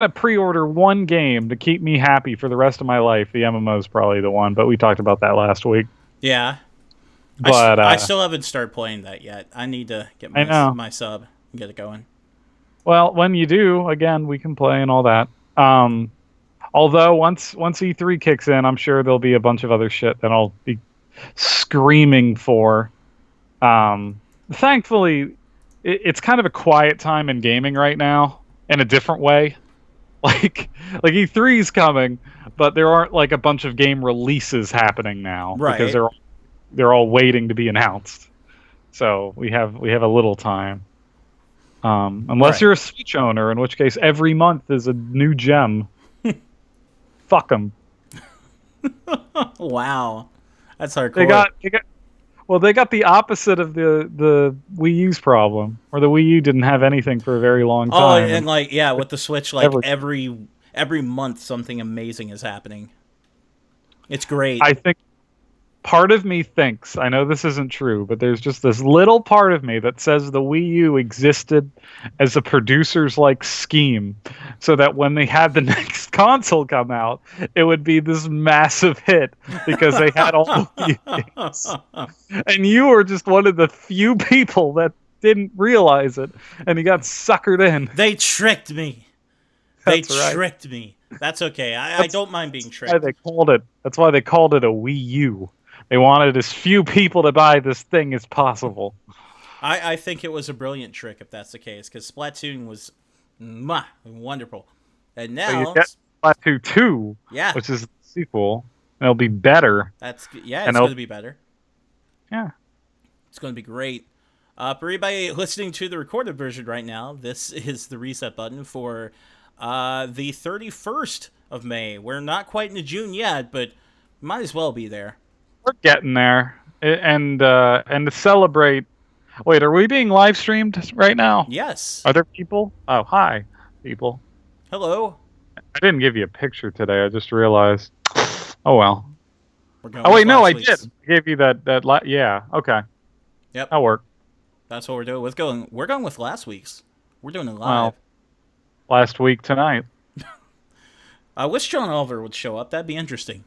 to pre-order one game to keep me happy for the rest of my life. The MMO is probably the one, but we talked about that last week. Yeah, But I still haven't started playing that yet. I need to get I my know. my sub and get it going. Well, when you do, again, we can play and all that. Um, Although once E3 kicks in, I'm sure there'll be a bunch of other shit that I'll be screaming for. Thankfully, it's kind of a quiet time in gaming right now in a different way. Like E3 is coming, but there aren't like a bunch of game releases happening now because Right. they're all waiting to be announced. So we have a little time. Unless Right. you're a Switch owner, in which case every month is a new gem. Fuck them. Wow. That's They hardcore. got they got well, they got the opposite of the Wii U's problem, where the Wii U didn't have anything for a very long Oh, time, and and like yeah, with the Switch, like ever. every month something amazing is happening. It's great. I think part of me thinks, I know this isn't true, but there's just this little part of me that says the Wii U existed as a producer's like scheme, so that when they had the next console come out, it would be this massive hit because they had all the Wii U games. And you were just one of the few people that didn't realize it, and you got suckered in. They tricked me. They That's right. tricked me. That's okay. I That's don't mind being why tricked. they called it. That's why they called it a Wii U. They wanted as few people to buy this thing as possible. I think it was a brilliant trick if that's the case, because Splatoon was wonderful. And So you now, get Splatoon 2, yeah, which is the sequel. And it'll be better. yeah, And it's going it'll, to be better. yeah. It's going to be great. For everybody listening to the recorded version right now, this is the reset button for the 31st of May. We're not quite into June yet, but might as well be there. We're getting there. And to celebrate. Wait, are we being live streamed right now? Yes. Are there people? Oh, hi, people. Hello. I didn't give you a picture today. I just realized. Oh well. We're going Oh with wait, no, last I did. week's. I gave you that. Yeah. Okay. Yep. That'll work. That's what we're doing. We're going with last week's. We're doing it live. Well, last week tonight. I wish John Oliver would show up. That'd be interesting.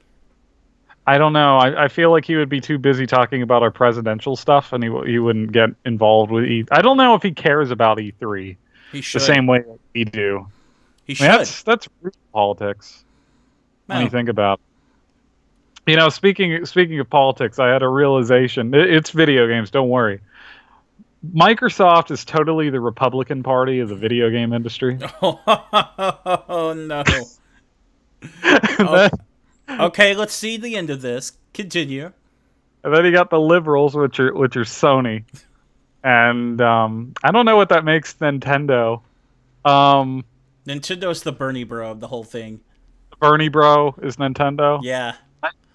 I don't know. I feel like he would be too busy talking about our presidential stuff, and he wouldn't get involved with E. I don't know if he cares about E3 He the should. same way that we do. He I mean, should. that's real politics when you No. think about it. Speaking of politics, I had a realization. It's video games. Don't worry. Microsoft is totally the Republican Party of the video game industry. Oh no. and, Oh, then, okay, let's see the end of this. Continue. and then you got the liberals, which are Sony, and I don't know what that makes Nintendo. Um, Nintendo's the Bernie bro of the whole thing. Bernie Bro is Nintendo. Yeah.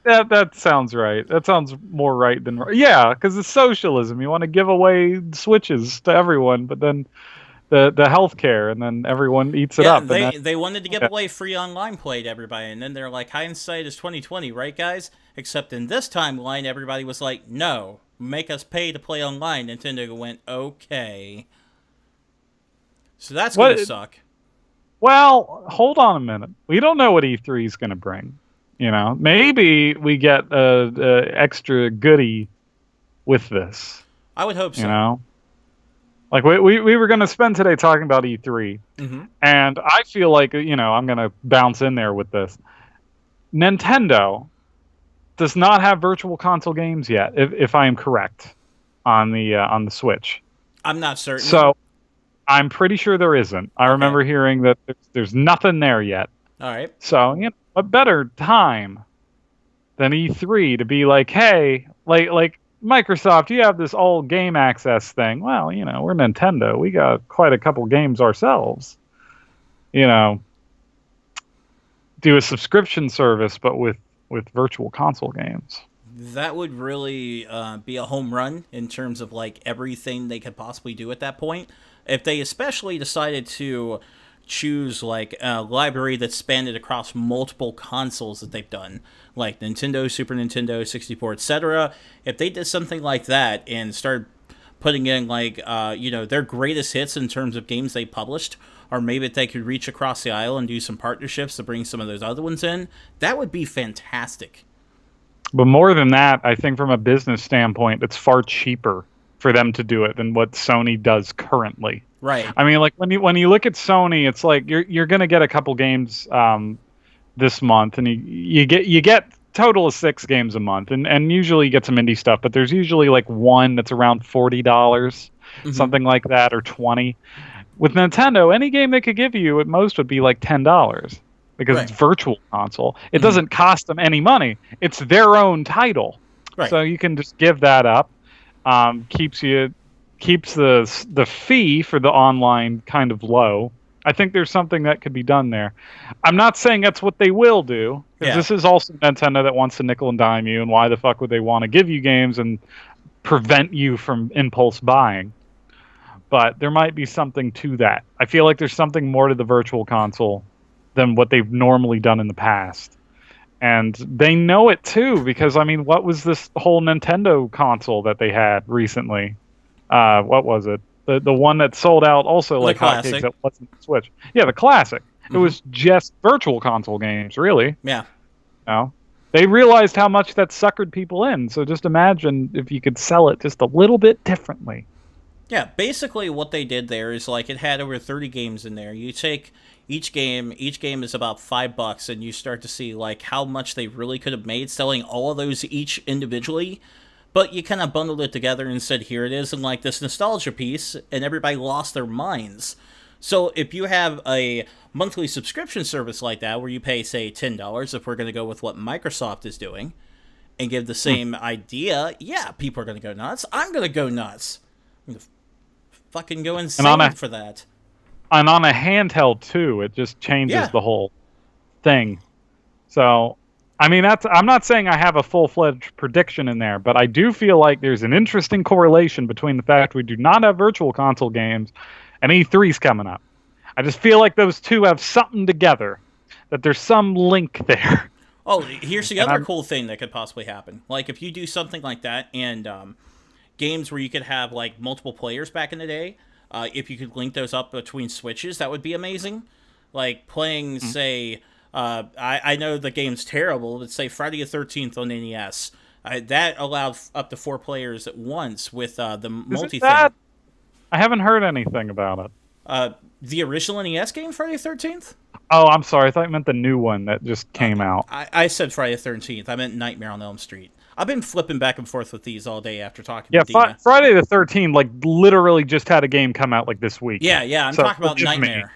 That sounds right. That sounds more right than right. Yeah, because it's socialism. You want to give away switches to everyone, but then the healthcare, and then everyone eats it Yeah, up, and they wanted to give yeah. away free online play to everybody, and then they're like, hindsight is 2020, right, guys? Except in this timeline, everybody was like, no, make us pay to play online. Nintendo went, okay. So that's gonna What? suck. Well, hold on a minute. We don't know what E3 is going to bring. Maybe we get a extra goodie with this. I would hope You so. know, like we were going to spend today talking about E3, Mm-hmm. and I feel like I'm going to bounce in there with this. Nintendo does not have virtual console games yet, if I am correct, on the Switch. I'm not certain. So I'm pretty sure there isn't. I Okay. remember hearing that there's nothing there yet. All right. So what better time than E3 to be like, hey, like Microsoft, you have this all game access thing. Well, we're Nintendo. We got quite a couple games ourselves. You know, do a subscription service, but with virtual console games. That would really be a home run in terms of like everything they could possibly do at that point. If they especially decided to choose like a library that spanned it across multiple consoles that they've done, like Nintendo, Super Nintendo, 64, etc. If they did something like that and started putting in like their greatest hits in terms of games they published or maybe if they could reach across the aisle and do some partnerships to bring some of those other ones in, that would be fantastic. But more than that, I think from a business standpoint, it's far cheaper for them to do it than what Sony does currently. Right. I mean, like when you look at Sony, it's like you're going to get a couple games this month, and you get total of 6 games a month, and usually you get some indie stuff, but there's usually like one that's around $40, something like that, or 20. With Nintendo, any game they could give you at most would be like $10 because it's virtual console. It doesn't cost them any money. It's their own title, so you can just give that up. Keeps the fee for the online kind of low. I think there's something that could be done there. I'm not saying that's what they will do, because this is also Nintendo that wants to nickel and dime you, and why the fuck would they want to give you games and prevent you from impulse buying? But there might be something to that. I feel like there's something more to the virtual console than what they've normally done in the past. And they know it too, because, I mean, what was this whole Nintendo console that they had recently? What was it? The one that sold out also like hotcakes that wasn't the Switch. Yeah, the Classic. It was just virtual console games, really. Yeah. No. They realized how much that suckered people in, so just imagine if you could sell it just a little bit differently. Yeah, basically what they did there is like it had over 30 games in there. You take each game is about $5, and you start to see like how much they really could have made selling all of those each individually. But you kind of bundled it together and said, here it is, and like this nostalgia piece, and everybody lost their minds. So if you have a monthly subscription service like that, where you pay, say, $10, if we're going to go with what Microsoft is doing, and give the same idea, yeah, people are going to go nuts. I'm going to go nuts. I'm going to fucking go insane for that. And on a handheld, too, it just changes the whole thing. So... I mean, I'm not saying I have a full-fledged prediction in there, but I do feel like there's an interesting correlation between the fact we do not have virtual console games and E3's coming up. I just feel like those two have something together, that there's some link there. Oh, here's the other cool thing that could possibly happen. Like, if you do something like that, and games where you could have, like, multiple players back in the day, if you could link those up between Switches, that would be amazing. Like, playing, say... I know the game's terrible, but say Friday the 13th on NES. That allowed up to 4 players at once with the multi-thing. I haven't heard anything about it. The original NES game, Friday the 13th? Oh, I'm sorry. I thought you meant the new one that just came out. I said Friday the 13th. I meant Nightmare on Elm Street. I've been flipping back and forth with these all day after talking to Dina. Friday the 13th, like, literally just had a game come out, like, this week. Yeah, I'm talking about Nightmare.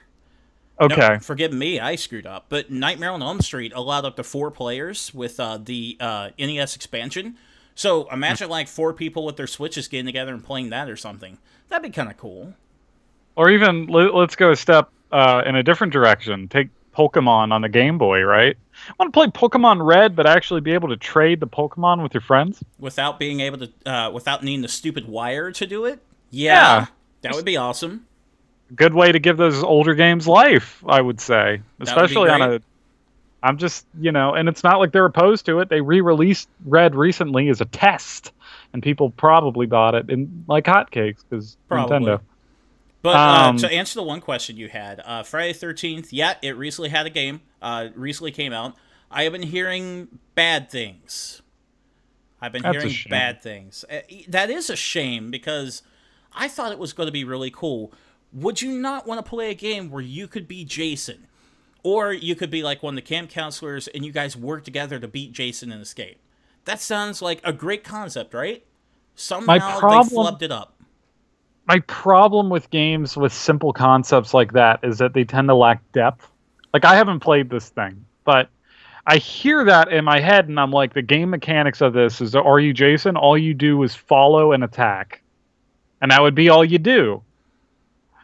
Okay. No, forgive me, I screwed up. But Nightmare on Elm Street allowed up to 4 players with the NES expansion. So imagine like 4 people with their Switches getting together and playing that or something. That'd be kind of cool. Or even, let's go a step in a different direction. Take Pokemon on the Game Boy, right? Want to play Pokemon Red, but actually be able to trade the Pokemon with your friends? Without being able to, without needing the stupid wire to do it? Yeah. That would be awesome. Good way to give those older games life, I would say. Especially on a... I'm just, and it's not like they're opposed to it. They re-released Red recently as a test, and people probably bought it in like hotcakes because Nintendo. But to answer the one question you had, Friday the 13th, yeah, it recently had a game. Recently came out. I have been hearing bad things. That is a shame because I thought it was going to be really cool. Would you not want to play a game where you could be Jason? Or you could be like one of the camp counselors and you guys work together to beat Jason and escape. That sounds like a great concept, right? Somehow they flubbed it up. My problem with games with simple concepts like that is that they tend to lack depth. Like, I haven't played this thing, but I hear that in my head and I'm like, the game mechanics of this is, are you Jason? All you do is follow and attack. And that would be all you do.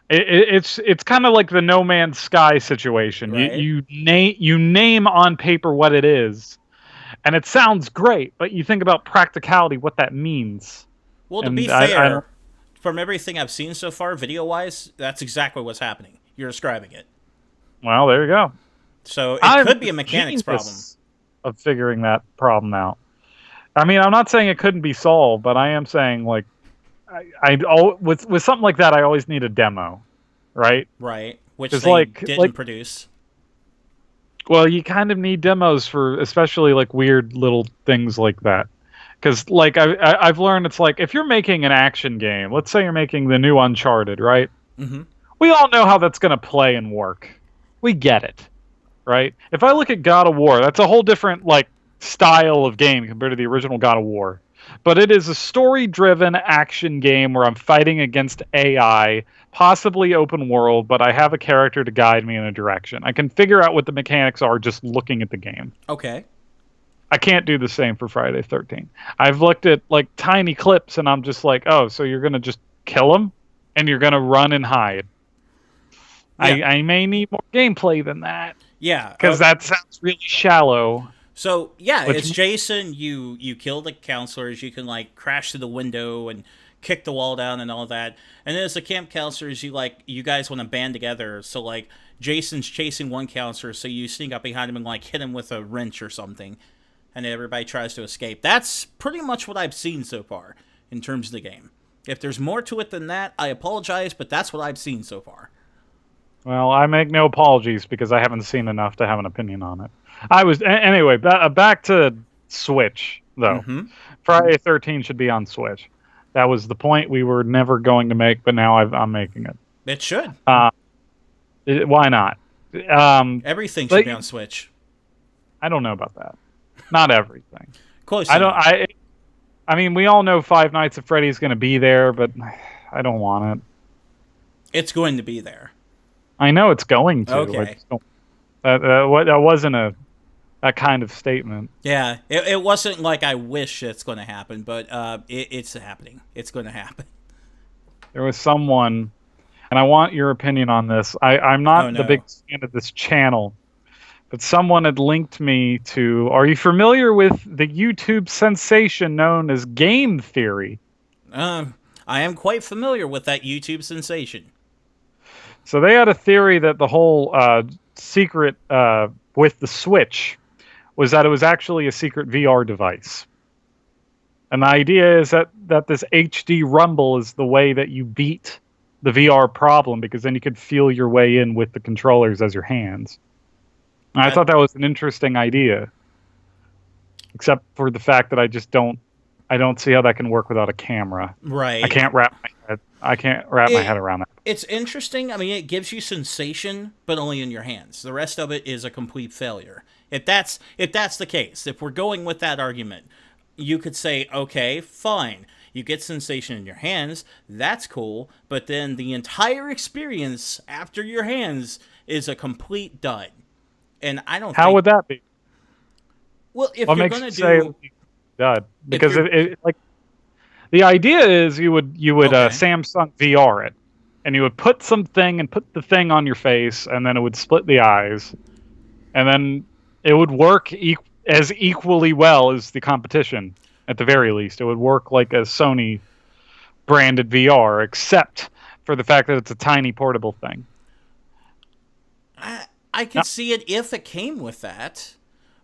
It's kind of like the No Man's Sky situation. Right. You name on paper what it is, and it sounds great, but you think about practicality, what that means. Well, to be fair, from everything I've seen so far, video-wise, that's exactly what's happening. You're describing it. Well, there you go. So it could be a mechanics problem of figuring that problem out. I mean, I'm not saying it couldn't be solved, but I am saying with something like that, I always need a demo, right? Right. which It's they didn't produce. Well, you kind of need demos for especially like weird little things like that. Because like I've learned it's like if you're making an action game, let's say you're making the new Uncharted, right? Mm-hmm. We all know how that's going to play and work. We get it, right? If I look at God of War, that's a whole different like style of game compared to the original God of War. But it is a story-driven action game where I'm fighting against AI, possibly open world, but I have a character to guide me in a direction. I can figure out what the mechanics are just looking at the game. Okay. I can't do the same for Friday 13. I've looked at like tiny clips and I'm just like, oh, so you're going to just kill him and you're going to run and hide. Yeah. I may need more gameplay than that. Yeah. Because that sounds really shallow. So, yeah, it's Jason. You kill the counselors. You can, like, crash through the window and kick the wall down and all that. And then as the camp counselors, you guys want to band together. So, like, Jason's chasing one counselor, so you sneak up behind him and, like, hit him with a wrench or something. And then everybody tries to escape. That's pretty much what I've seen so far in terms of the game. If there's more to it than that, I apologize, but that's what I've seen so far. Well, I make no apologies because I haven't seen enough to have an opinion on it. Anyway, back to Switch, though. Mm-hmm. Friday 13 should be on Switch. That was the point we were never going to make, but now I'm making it. It should. Why not? Everything should be on Switch. I don't know about that. Not everything. Close. I mean, we all know Five Nights at Freddy's going to be there, but I don't want it. It's going to be there. I know it's going to. Okay. That wasn't that kind of statement. Yeah, it wasn't like I wish it's going to happen, but it's happening. It's going to happen. There was someone, and I want your opinion on this. I'm not the big fan of this channel, but someone had linked me to. Are you familiar with the YouTube sensation known as game theory? I am quite familiar with that YouTube sensation. So they had a theory that the whole secret with the Switch was that it was actually a secret VR device. And the idea is that this HD rumble is the way that you beat the VR problem, because then you could feel your way in with the controllers as your hands. And I thought that was an interesting idea. Except for the fact that I don't see how that can work without a camera. Right. I can't wrap my head around that. It's interesting. I mean, it gives you sensation, but only in your hands. The rest of it is a complete failure. If that's the case, if we're going with that argument, you could say, okay, fine. You get sensation in your hands. That's cool. But then the entire experience after your hands is a complete dud. And I don't. How would that be? Well, if you're going to do dud, because it like the idea is you would Samsung VR it, and you would put the thing on your face, and then it would split the eyes, and then it would work as equally well as the competition. At the very least, it would work like a Sony branded VR, except for the fact that it's a tiny portable thing. I could see it if it came with that.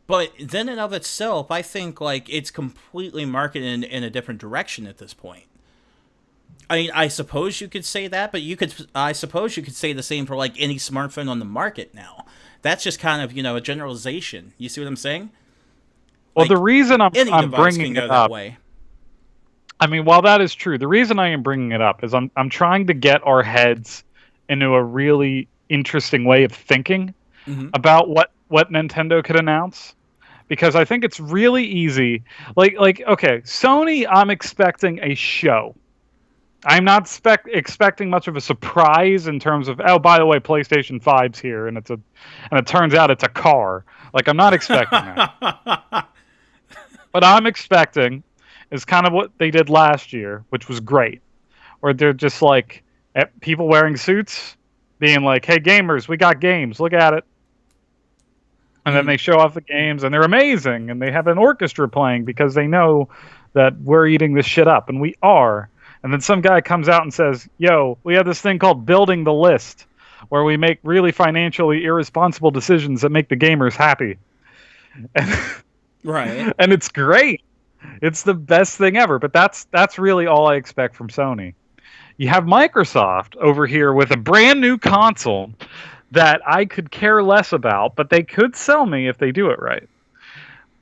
But then in of itself, I think like it's completely marketed in a different direction at this point. I mean, I suppose you could say that, but I suppose you could say the same for like any smartphone on the market now. That's just kind of, a generalization. You see what I'm saying? Well, the reason I'm bringing it up, I mean, while that is true, the reason I am bringing it up is I'm trying to get our heads into a really interesting way of thinking about what Nintendo could announce, because I think it's really easy. Like okay, Sony, I'm expecting a show. I'm not expecting much of a surprise in terms of, oh, by the way, PlayStation 5's here, and it turns out it's a car. Like, I'm not expecting that. What I'm expecting is kind of what they did last year, which was great, where they're just like people wearing suits, being like, "Hey, gamers, we got games. Look at it." And then they show off the games, and they're amazing, and they have an orchestra playing because they know that we're eating this shit up, and we are. And then some guy comes out and says, "Yo, we have this thing called building the list, where we make really financially irresponsible decisions that make the gamers happy." Right. And it's great. It's the best thing ever. But that's really all I expect from Sony. You have Microsoft over here with a brand new console that I could care less about, but they could sell me if they do it right.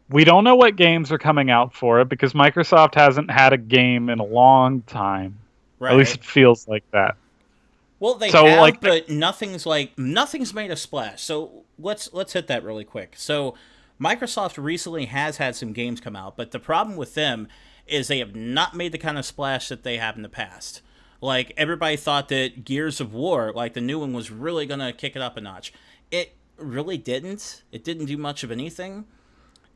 We don't know what games are coming out for it because Microsoft hasn't had a game in a long time. At least Right. it feels like that. Well, they So have, like but nothing's made a splash. So let's hit that really quick. So Microsoft recently has had some games come out, but the problem with them is they have not made the kind of splash that they have in the past. Like everybody thought that Gears of War, like the new one, was really gonna kick it up a notch. It really didn't. It didn't do much of anything.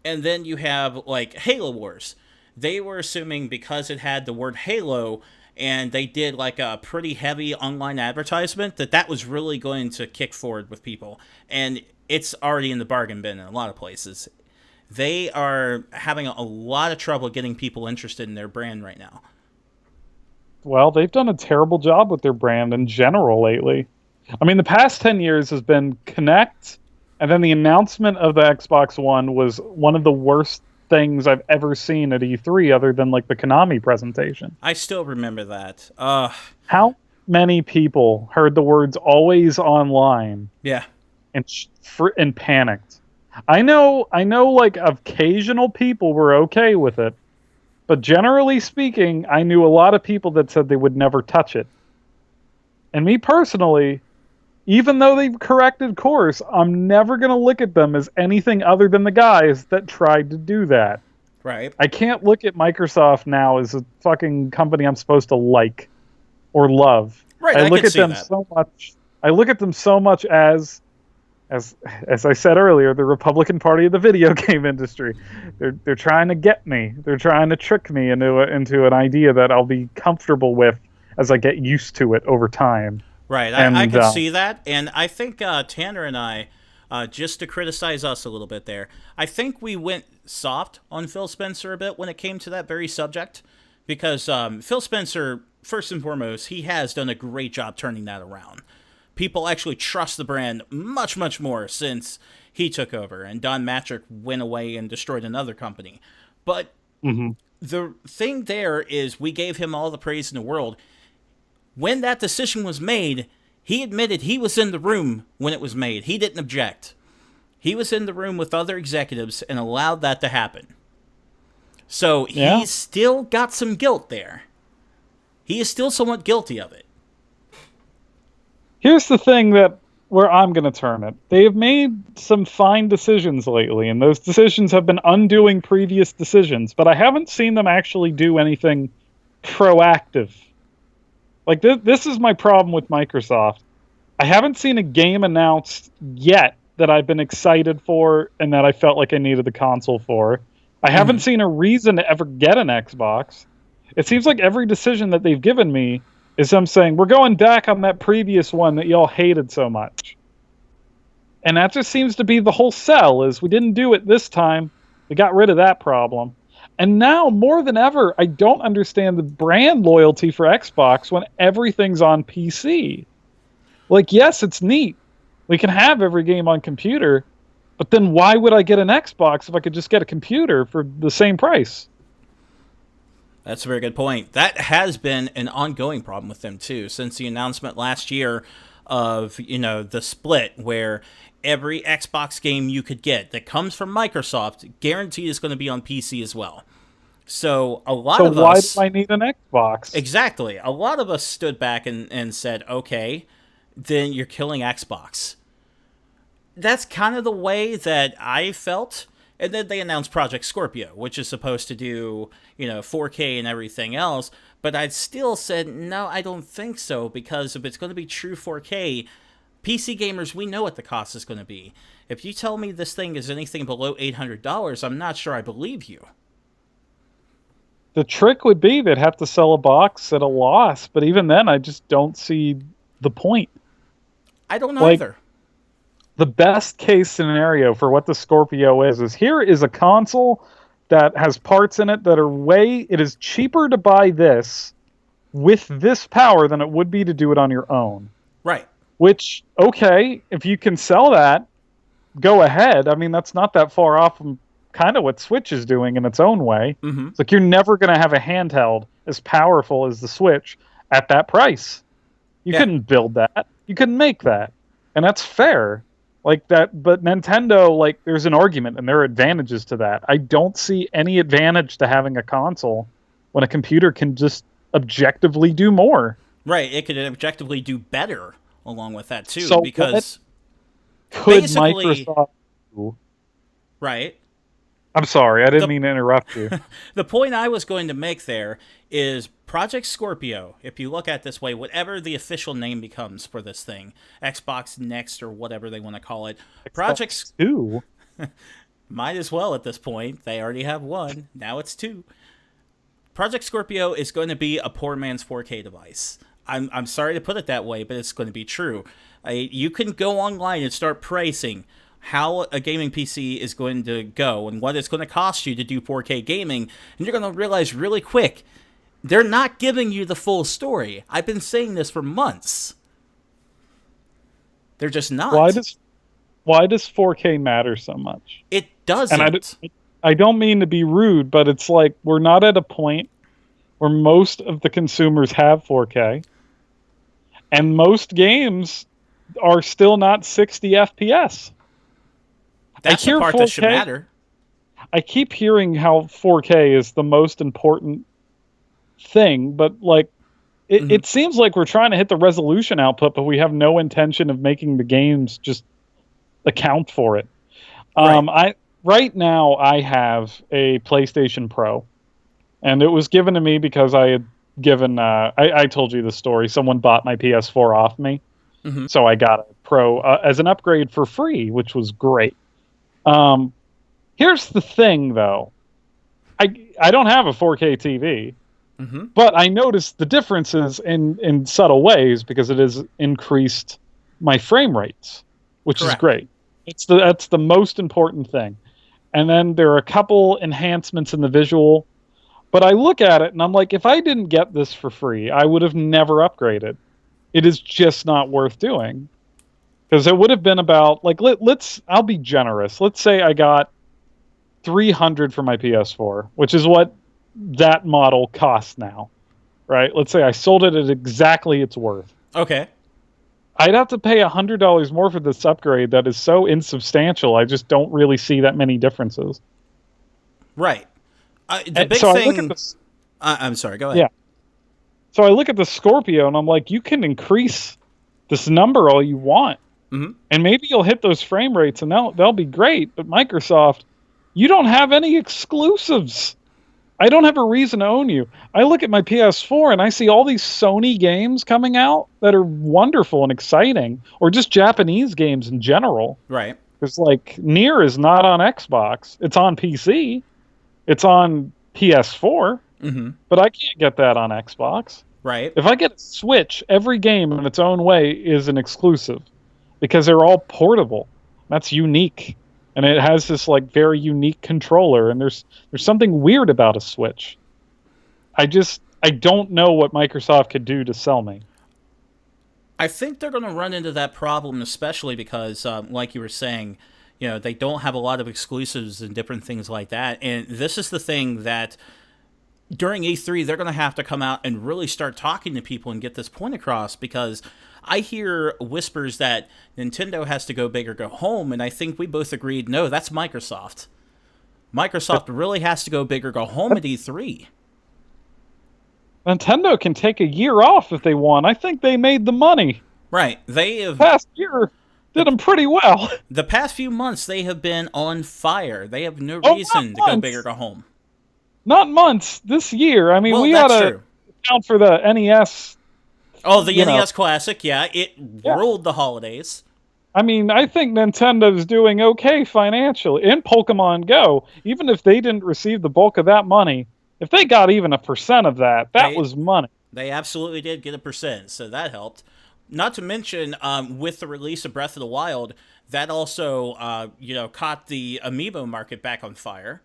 And then you have like Halo Wars. They were assuming because it had the word Halo and they did like a pretty heavy online advertisement that that was really going to kick forward with people. And it's already in the bargain bin in a lot of places. They are having a lot of trouble getting people interested in their brand right now. well, they've done a terrible job with their brand in general lately. I mean, the past 10 years has been Connect, and then the announcement of the Xbox One was one of the worst things I've ever seen at E3 other than like the Konami presentation. I still remember that. How many people heard the words always online Yeah. and and panicked? I know like occasional people were okay with it, but generally speaking, I knew a lot of people that said they would never touch it. And me personally, even though they've corrected course, I'm never going to look at them as anything other than the guys that tried to do that. Right. I can't look at Microsoft now as a fucking company I'm supposed to like or love. Right. I I look can at see them that. so much. I look at them so much as I said earlier, the Republican Party of the video game industry. They're trying to get me. They're trying to trick me into an idea that I'll be comfortable with as I get used to it over time. Right, And I can see that, and I think Tanner and I, just to criticize us a little bit there, I think we went soft on Phil Spencer a bit when it came to that very subject, because Phil Spencer, first and foremost, he has done a great job turning that around. People actually trust the brand much, much more since he took over, and Don Matrick went away and destroyed another company. But Mhm. the thing there is we gave him all the praise in the world. When that decision was made, he admitted he was in the room when it was made. He didn't object. He was in the room with other executives and allowed that to happen. So Yeah. he's still got some guilt there. He is still somewhat guilty of it. Here's the thing that where I'm going to turn it. They have made some fine decisions lately, and those decisions have been undoing previous decisions, but I haven't seen them actually do anything proactive. Like this is my problem with Microsoft. I haven't seen a game announced yet that I've been excited for and that I felt like I needed the console for. I haven't seen a reason to ever get an Xbox. It seems like every decision that they've given me is them saying, we're going back on that previous one that y'all hated so much. And that just seems to be the whole sell is we didn't do it this time. We got rid of that problem. And now, more than ever, I don't understand the brand loyalty for Xbox when everything's on PC. Like, yes, it's neat. We can have every game on computer, but then why would I get an Xbox if I could just get a computer for the same price? That's a very good point. That has been an ongoing problem with them too, since the announcement last year of, the split where every Xbox game you could get that comes from Microsoft guaranteed is going to be on PC as well. So a lot So of why us do I need an Xbox? exactly, a lot of us stood back and said, okay, then you're killing Xbox. That's kind of the way that I felt. And then they announced Project Scorpio, which is supposed to do, 4K and everything else. But I'd still said, no, I don't think so, because if it's going to be true 4K, PC gamers, we know what the cost is going to be. If you tell me this thing is anything below $800, I'm not sure I believe you. The trick would be they'd have to sell a box at a loss, but even then, I just don't see the point. I don't Like, either. The best case scenario for what the Scorpio is here is a console that has parts in it that are it is cheaper to buy this with this power than it would be to do it on your own. Right. Which, okay, if you can sell that, go ahead. I mean, that's not that far off from kind of what Switch is doing in its own way. Mm-hmm. It's like you're never going to have a handheld as powerful as the Switch, at that price. You Yeah. couldn't build that. You couldn't make that. And that's fair. Like that, but Nintendo, like, there's an argument and there are advantages to that. I don't see any advantage to having a console when a computer can just objectively do more. Right, it could objectively do better along with that too, So because could basically, Microsoft do? right. I'm sorry, I didn't mean to interrupt you. The point I was going to make there is Project Scorpio. If you look at it this way, whatever the official name becomes for this thing, Xbox Next or whatever they want to call it, Project Two. might as well at this point. They already have one. Now it's two. Project Scorpio is going to be a poor man's 4K device. I'm sorry to put it that way, but it's going to be true. You can go online and start pricing how a gaming PC is going to go and what it's going to cost you to do 4K gaming, and you're going to realize really quick, they're not giving you the full story. I've been saying this for months. They're just not. Why does 4K matter so much? It doesn't. And I don't mean to be rude, but it's like we're not at a point where most of the consumers have 4K, and most games are still not 60 FPS. That's the part that should matter. I keep hearing how 4K is the most important thing, but like it seems like we're trying to hit the resolution output, but we have no intention of making the games just account for it. Right now I have a PlayStation Pro, and it was given to me because I had given I told you the story. Someone bought my PS4 off me, so I got a Pro as an upgrade for free, which was great. Here's the thing, though. I don't have a 4K TV, but I noticed the differences in subtle ways because it has increased my frame rates, which is great. That's the most important thing. And then there are a couple enhancements in the visual, but I look at it and I'm like, if I didn't get this for free, I would have never upgraded. It is just not worth doing. Because it would have been about, like, I'll be generous. Let's say I got $300 for my PS4, which is what that model costs now, right? Let's say I sold it at exactly its worth. Okay. I'd have to pay $100 more for this upgrade that is so insubstantial. I just don't really see that many differences. Right. The big thing... I'm sorry, go ahead. Yeah. So I look at the Scorpio and I'm like, you can increase this number all you want. And maybe you'll hit those frame rates and they'll be great. But Microsoft, you don't have any exclusives. I don't have a reason to own you. I look at my PS4 and I see all these Sony games coming out that are wonderful and exciting, or just Japanese games in general. Right. Because, like, Nier is not on Xbox. It's on PC. It's on PS4. But I can't get that on Xbox. Right. If I get a Switch, every game in its own way is an exclusive. Because they're all portable. That's unique. And it has this, like, very unique controller. And there's something weird about a Switch. I don't know what Microsoft could do to sell me. I think they're going to run into that problem, especially because, like you were saying, they don't have a lot of exclusives and different things like that. And this is the thing that during E3, they're going to have to come out and really start talking to people and get this point across, because I hear whispers that Nintendo has to go big or go home, and I think we both agreed, no, that's Microsoft. Microsoft really has to go big or go home at E3. Nintendo can take a year off if they want. I think they made the money. Right. They have... Past year did them pretty well. The past few months, they have been on fire. They have no reason to go big or go home. Not months. This year. I mean, we got to account for the NES. Oh, the NES Classic, yeah. It ruled the holidays. I mean, I think Nintendo's doing okay financially. In Pokemon Go, even if they didn't receive the bulk of that money, if they got even 1% of that, that was money. They absolutely did get 1%, so that helped. Not to mention, with the release of Breath of the Wild, that also, caught the Amiibo market back on fire.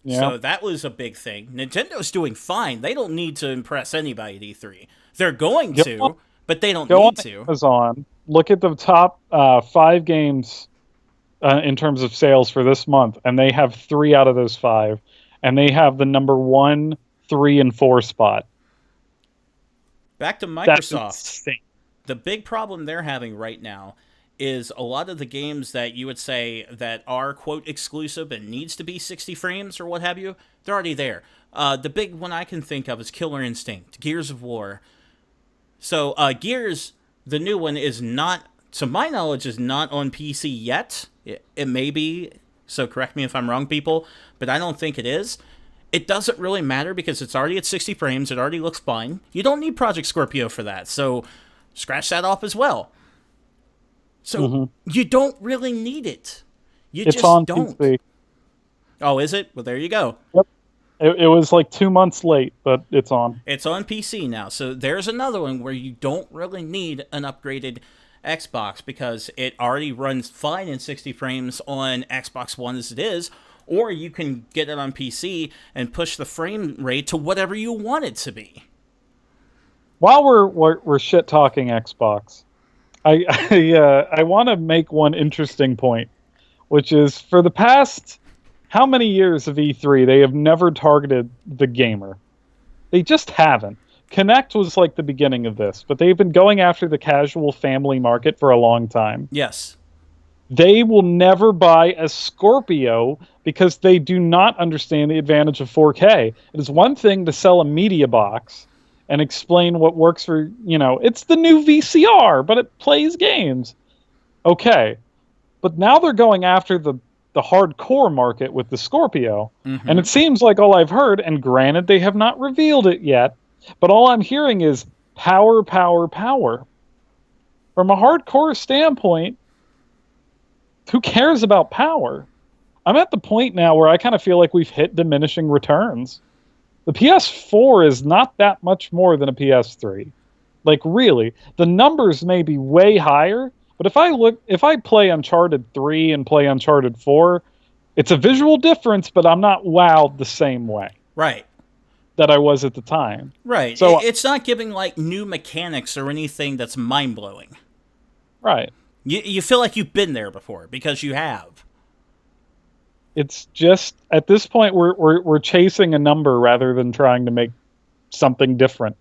Yeah. So that was a big thing. Nintendo's doing fine. They don't need to impress anybody at E3. They're going to, but they don't need to. Amazon, look at the top 5 games in terms of sales for this month, and they have 3 out of those 5. And they have the number 1, 3, and 4 spot. Back to That's Microsoft. insane. The big problem they're having right now is a lot of the games that you would say that are quote exclusive and needs to be 60 frames or what have you, they're already there. The big one I can think of is Killer Instinct, Gears of War. So Gears, the new one, is not, to my knowledge, is not on PC yet. It may be, so correct me if I'm wrong, people, but I don't think it is. It doesn't really matter because it's already at 60 frames. It already looks fine. You don't need Project Scorpio for that, so scratch that off as well. So you don't really need it. It's just on don't. PC. Oh, is it? Well, there you go. Yep. It was like 2 months late, but it's on. It's on PC now. So there's another one where you don't really need an upgraded Xbox because it already runs fine in 60 frames on Xbox One as it is, or you can get it on PC and push the frame rate to whatever you want it to be. While we're shit talking Xbox, I want to make one interesting point, which is for the past how many years of E3 they have never targeted the gamer. They just haven't. Kinect was like the beginning of this, but they've been going after the casual family market for a long time. Yes. They will never buy a Scorpio because they do not understand the advantage of 4K. It is one thing to sell a media box and explain what works for, it's the new VCR, but it plays games. Okay. But now they're going after the hardcore market with the Scorpio. And it seems like all I've heard, and granted they have not revealed it yet, but all I'm hearing is power, power, power. From a hardcore standpoint, who cares about power? I'm at the point now where I kind of feel like we've hit diminishing returns. The PS4 is not that much more than a PS3. Like, really. The numbers may be way higher, but if I play Uncharted 3 and play Uncharted 4, it's a visual difference, but I'm not wowed the same way. Right. That I was at the time. Right. So it's not giving, like, new mechanics or anything that's mind-blowing. Right. You feel like you've been there before, because you have. It's just, at this point, we're chasing a number rather than trying to make something different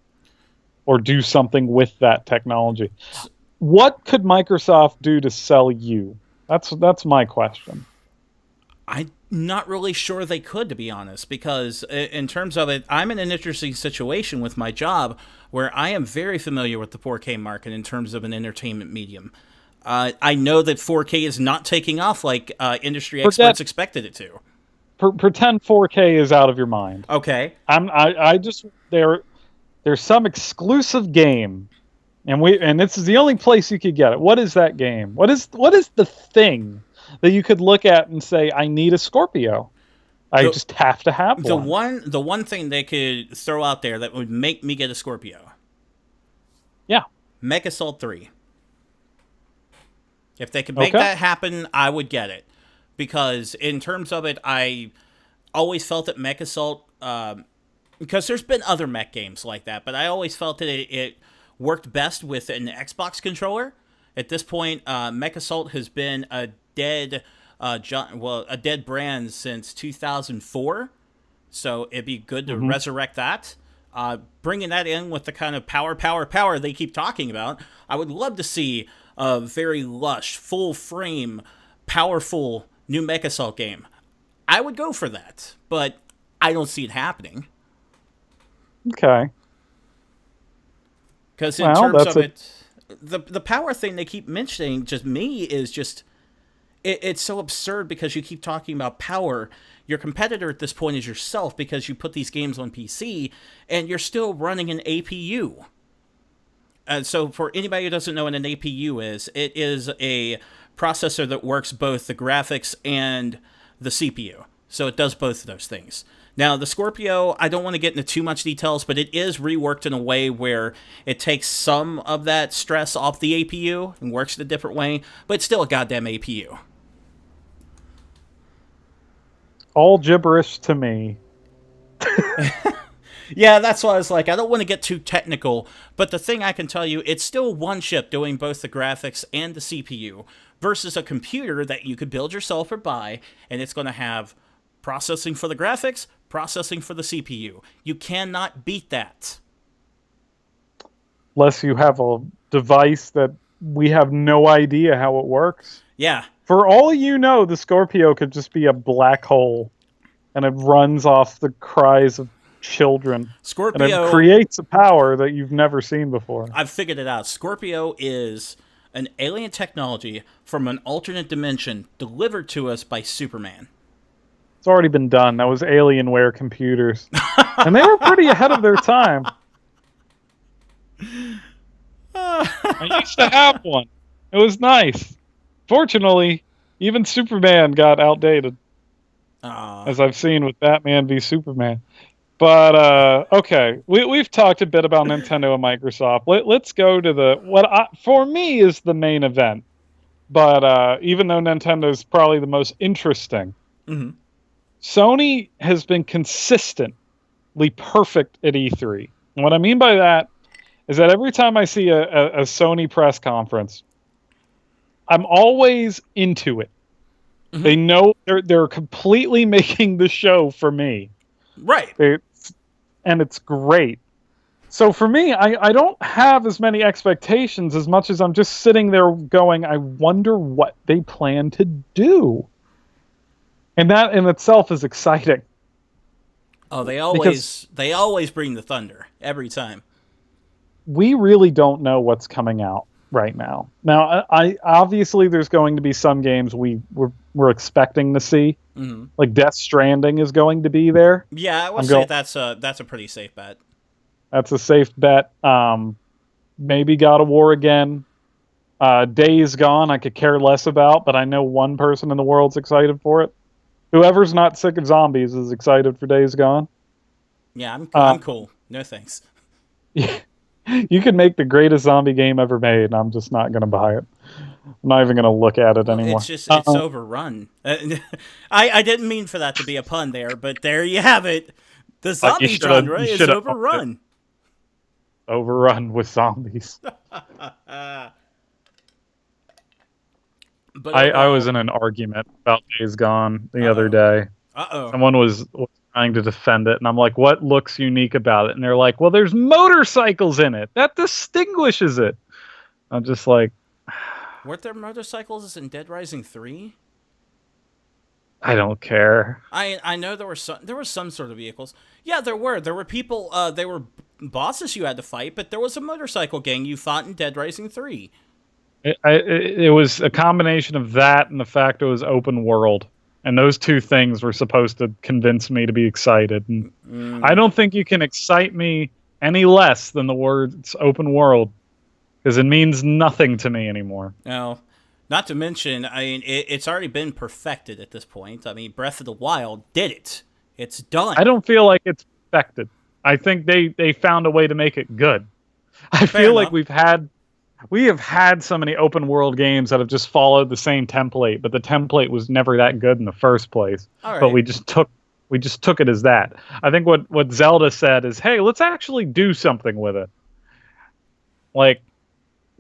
or do something with that technology. What could Microsoft do to sell you? That's my question. I'm not really sure they could, to be honest, because in terms of it, I'm in an interesting situation with my job where I am very familiar with the 4K market in terms of an entertainment medium. I know that 4K is not taking off like industry experts expected it to. Pretend 4K is out of your mind. Okay. There's some exclusive game, and this is the only place you could get it. What is that game? What is the thing that you could look at and say, I need a Scorpio? I just have to have one. The one thing they could throw out there that would make me get a Scorpio. Yeah. MechAssault 3. If they could make that happen, I would get it. Because in terms of it, I always felt that MechAssault, because there's been other mech games like that, but I always felt that it worked best with an Xbox controller. At this point, MechAssault has been a dead brand since 2004. So it'd be good to resurrect that. Bringing that in with the kind of power they keep talking about, I would love to see a very lush, full-frame, powerful new MechAssault game. I would go for that, but I don't see it happening. Okay. Because in terms of it, the power thing they keep mentioning, it's so absurd because you keep talking about power. Your competitor at this point is yourself because you put these games on PC and you're still running an APU. So for anybody who doesn't know what an APU is, it is a processor that works both the graphics and the CPU. So it does both of those things. Now, the Scorpio, I don't want to get into too much details, but it is reworked in a way where it takes some of that stress off the APU and works in a different way, but it's still a goddamn APU. All gibberish to me. Yeah, that's why I was like, I don't want to get too technical, but the thing I can tell you, it's still one chip doing both the graphics and the CPU versus a computer that you could build yourself or buy, and it's going to have processing for the graphics, processing for the CPU. You cannot beat that. unless you have a device that we have no idea how it works. Yeah. For all you know, the Scorpio could just be a black hole, and it runs off the cries of children, and it Scorpio, creates a power that you've never seen before. I've figured it out. Scorpio is an alien technology from an alternate dimension delivered to us by Superman. It's already been done. That was Alienware computers, and they were pretty ahead of their time. I used to have one. It was nice. Fortunately, even Superman got outdated, as I've seen with Batman v Superman. But okay, we've talked a bit about Nintendo and Microsoft. Let's go to for me is the main event. But even though Nintendo is probably the most interesting, Mm-hmm. Sony has been consistently perfect at E3. And what I mean by that is that every time I see a Sony press conference, I'm always into it. Mm-hmm. They know they're completely making the show for me. Right. And it's great. So for me, I don't have as many expectations as much as I'm just sitting there going, I wonder what they plan to do. And that in itself is exciting. Oh, they always bring the thunder every time. We really don't know what's coming out right now. Now, I obviously there's going to be some games we're expecting to see. Mm-hmm. Like Death Stranding is going to be there. Yeah, I would say that's a pretty safe bet. That's a safe bet. Maybe God of War again. Days Gone, I could care less about, but I know one person in the world's excited for it. Whoever's not sick of zombies is excited for Days Gone. Yeah, I'm cool. No thanks. Yeah, you could make the greatest zombie game ever made, and I'm just not going to buy it. I'm not even going to look at it anymore. It's overrun. I didn't mean for that to be a pun there, but there you have it. The zombie genre is overrun. Overrun with zombies. But I was in an argument about Days Gone the other day. Someone was trying to defend it, and I'm like, what looks unique about it? And they're like, well, there's motorcycles in it. That distinguishes it. I'm just like... Weren't there motorcycles in Dead Rising 3? I don't care. I know there were some sort of vehicles. Yeah, there were. There were people, they were bosses you had to fight, but there was a motorcycle gang you fought in Dead Rising 3. It was a combination of that and the fact it was open world. And those two things were supposed to convince me to be excited. And I don't think you can excite me any less than the words open world, because it means nothing to me anymore. No. Not to mention, I mean, it's already been perfected at this point. I mean, Breath of the Wild did it. It's done. I don't feel like it's perfected. I think they found a way to make it good. I feel like we have had so many open world games that have just followed the same template, but the template was never that good in the first place. Right. But we just took it as that. I think what Zelda said is, hey, let's actually do something with it. Like,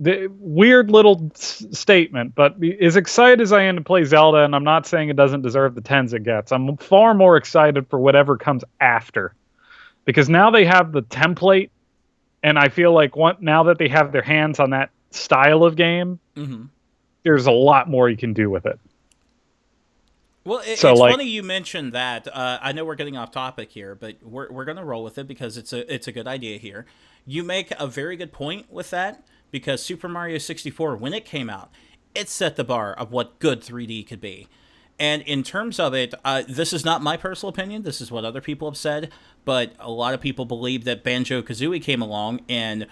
the weird little statement, but as excited as I am to play Zelda, and I'm not saying it doesn't deserve the 10s it gets, I'm far more excited for whatever comes after. Because now they have the template, and I feel like now that they have their hands on that style of game, there's a lot more you can do with it. Well, it's funny you mentioned that. I know we're getting off topic here, but we're going to roll with it because it's a good idea here. You make a very good point with that, because Super Mario 64, when it came out, it set the bar of what good 3D could be. And in terms of it, this is not my personal opinion. This is what other people have said. But a lot of people believe that Banjo-Kazooie came along and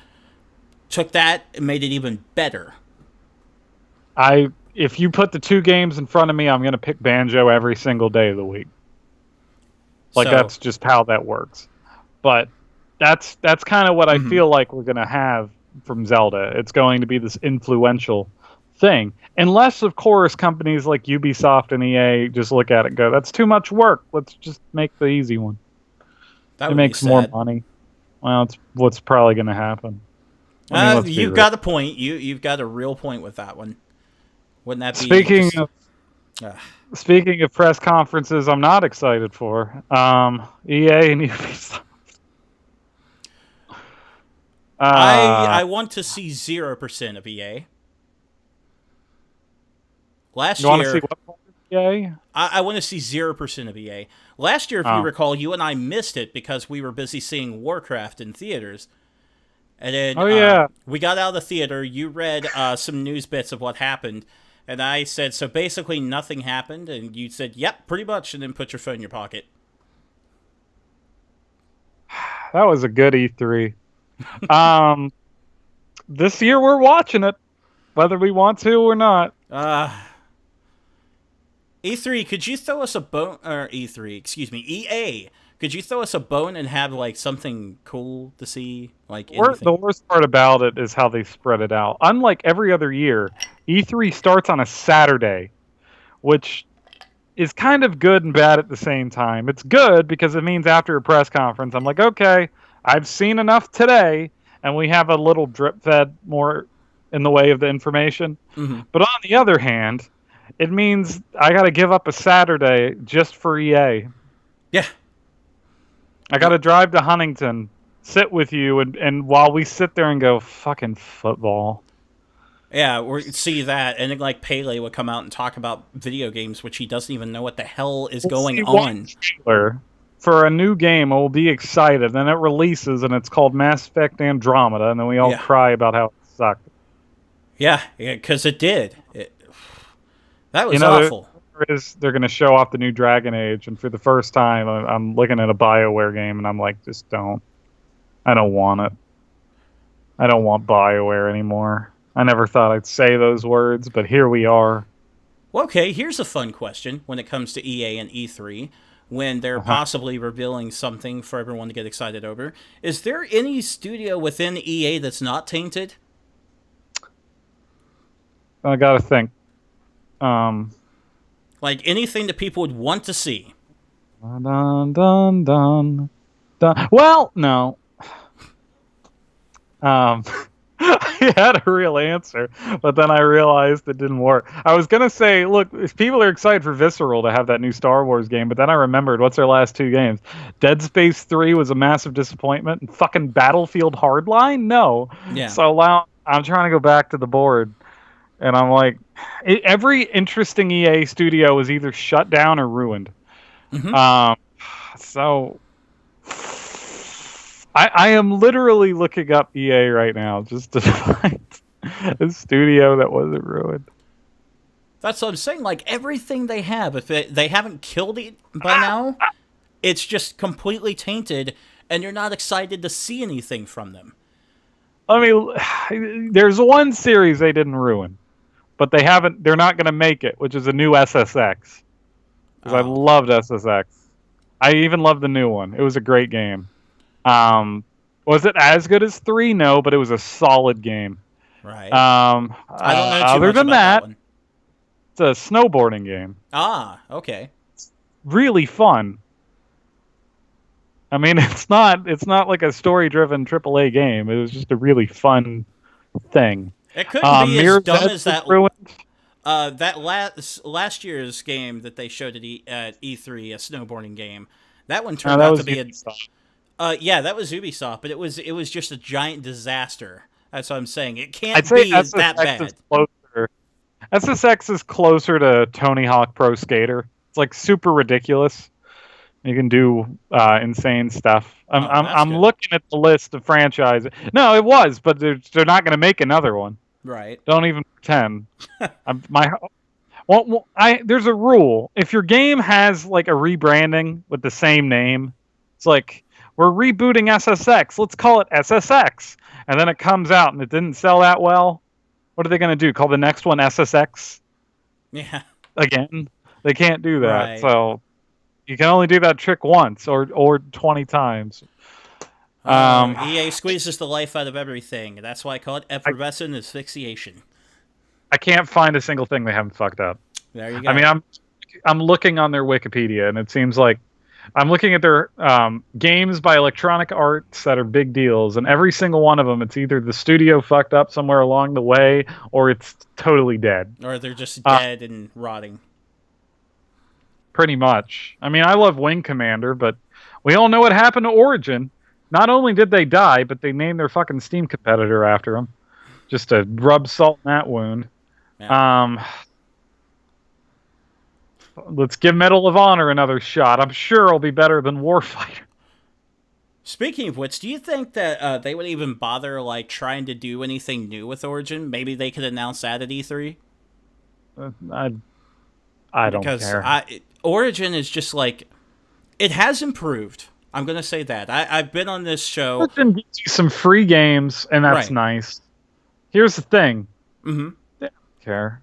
took that and made it even better. If you put the two games in front of me, I'm going to pick Banjo every single day of the week. That's just how that works. But that's kind of what I feel like we're going to have from Zelda. It's going to be this influential thing. Unless, of course, companies like Ubisoft and EA just look at it and go, that's too much work. Let's just make the easy one. It makes more money. Well, it's what's probably going to happen. You've got a point. You've got a real point with that one. Wouldn't that be... Speaking of press conferences I'm not excited for, EA and Ubisoft. I want to see 0% of EA. Last You want to see year, what part of EA? I want to see 0% of EA. Last year, if you recall, you and I missed it because we were busy seeing Warcraft in theaters. And then Oh yeah. we got out of the theater. You read some news bits of what happened. And I said, so basically nothing happened. And you said, yep, pretty much. And then put your phone in your pocket. That was a good E3. This year we're watching it, whether we want to or not. E3, could you throw us a bone? Or E3, excuse me, EA. Could you throw us a bone and have like something cool to see? Like The worst part about it is how they spread it out. Unlike every other year, E3 starts on a Saturday, which is kind of good and bad at the same time. It's good because it means after a press conference, I'm like, okay, I've seen enough today, and we have a little drip fed more in the way of the information. Mm-hmm. But on the other hand, it means I got to give up a Saturday just for EA. Yeah. I got to drive to Huntington, sit with you, and while we sit there and go, fucking football. Yeah, or see that, and then like Pele would come out and talk about video games, which he doesn't even know what the hell is going on. For a new game, we'll be excited. Then it releases, and it's called Mass Effect Andromeda, and then we all cry about how it sucked. Yeah, because it did. That was awful. They're going to show off the new Dragon Age, and for the first time, I'm looking at a BioWare game, and I'm like, just don't. I don't want it. I don't want BioWare anymore. I never thought I'd say those words, but here we are. Well, okay, here's a fun question when it comes to EA and E3, when they're possibly revealing something for everyone to get excited over. Is there any studio within EA that's not tainted? I gotta think. Like anything that people would want to see? Dun, dun, dun, dun. Well, no. I had a real answer, but then I realized it didn't work. I was going to say, look, if people are excited for Visceral to have that new Star Wars game, but then I remembered, what's their last two games? Dead Space 3 was a massive disappointment, and fucking Battlefield Hardline? No. Yeah. So I'm trying to go back to the board, and I'm like, every interesting EA studio was either shut down or ruined. Mm-hmm. So I am literally looking up EA right now just to find a studio that wasn't ruined. That's what I'm saying. Like, everything they have, if they haven't killed it by now, it's just completely tainted, and you're not excited to see anything from them. I mean, there's one series they didn't ruin, but they're not going to make it, which is a new SSX. Because I loved SSX. I even loved the new one. It was a great game. Was it as good as 3? No, but it was a solid game. Right. I don't know too other much than about that one. It's a snowboarding game. Okay. It's really fun. I mean, it's not like a story-driven AAA game. It was just a really fun thing. It couldn't be as dumb as that. Ruined. That last year's game that they showed at E3, a snowboarding game. That one turned out to be yeah, that was Ubisoft, but it was just a giant disaster. That's what I'm saying. It can't be that bad. SSX is closer to Tony Hawk Pro Skater. It's like super ridiculous. You can do insane stuff. I'm looking at the list of franchises. No, it was, but they're not going to make another one. Right. Don't even pretend. There's a rule. If your game has like a rebranding with the same name, it's like, we're rebooting SSX. Let's call it SSX. And then it comes out and it didn't sell that well. What are they going to do? Call the next one SSX? Yeah. Again? They can't do that. Right. So you can only do that trick once or 20 times. EA squeezes the life out of everything. That's why I call it effervescent asphyxiation. I can't find a single thing they haven't fucked up. There you go. I mean, I'm looking on their Wikipedia, and it seems like I'm looking at their games by Electronic Arts that are big deals, and every single one of them, it's either the studio fucked up somewhere along the way, or it's totally dead. Or they're just dead and rotting. Pretty much. I mean, I love Wing Commander, but we all know what happened to Origin. Not only did they die, but they named their fucking Steam competitor after them, just to rub salt in that wound. Yeah. Let's give Medal of Honor another shot. I'm sure it'll be better than Warfighter. Speaking of which, do you think that they would even bother like trying to do anything new with Origin? Maybe they could announce that at E3. I don't care. Origin is just like, it has improved. I'm gonna say that. I've been on this show. Origin gives you some free games, and that's Right. nice. Here's the thing. Mm-hmm. They don't care.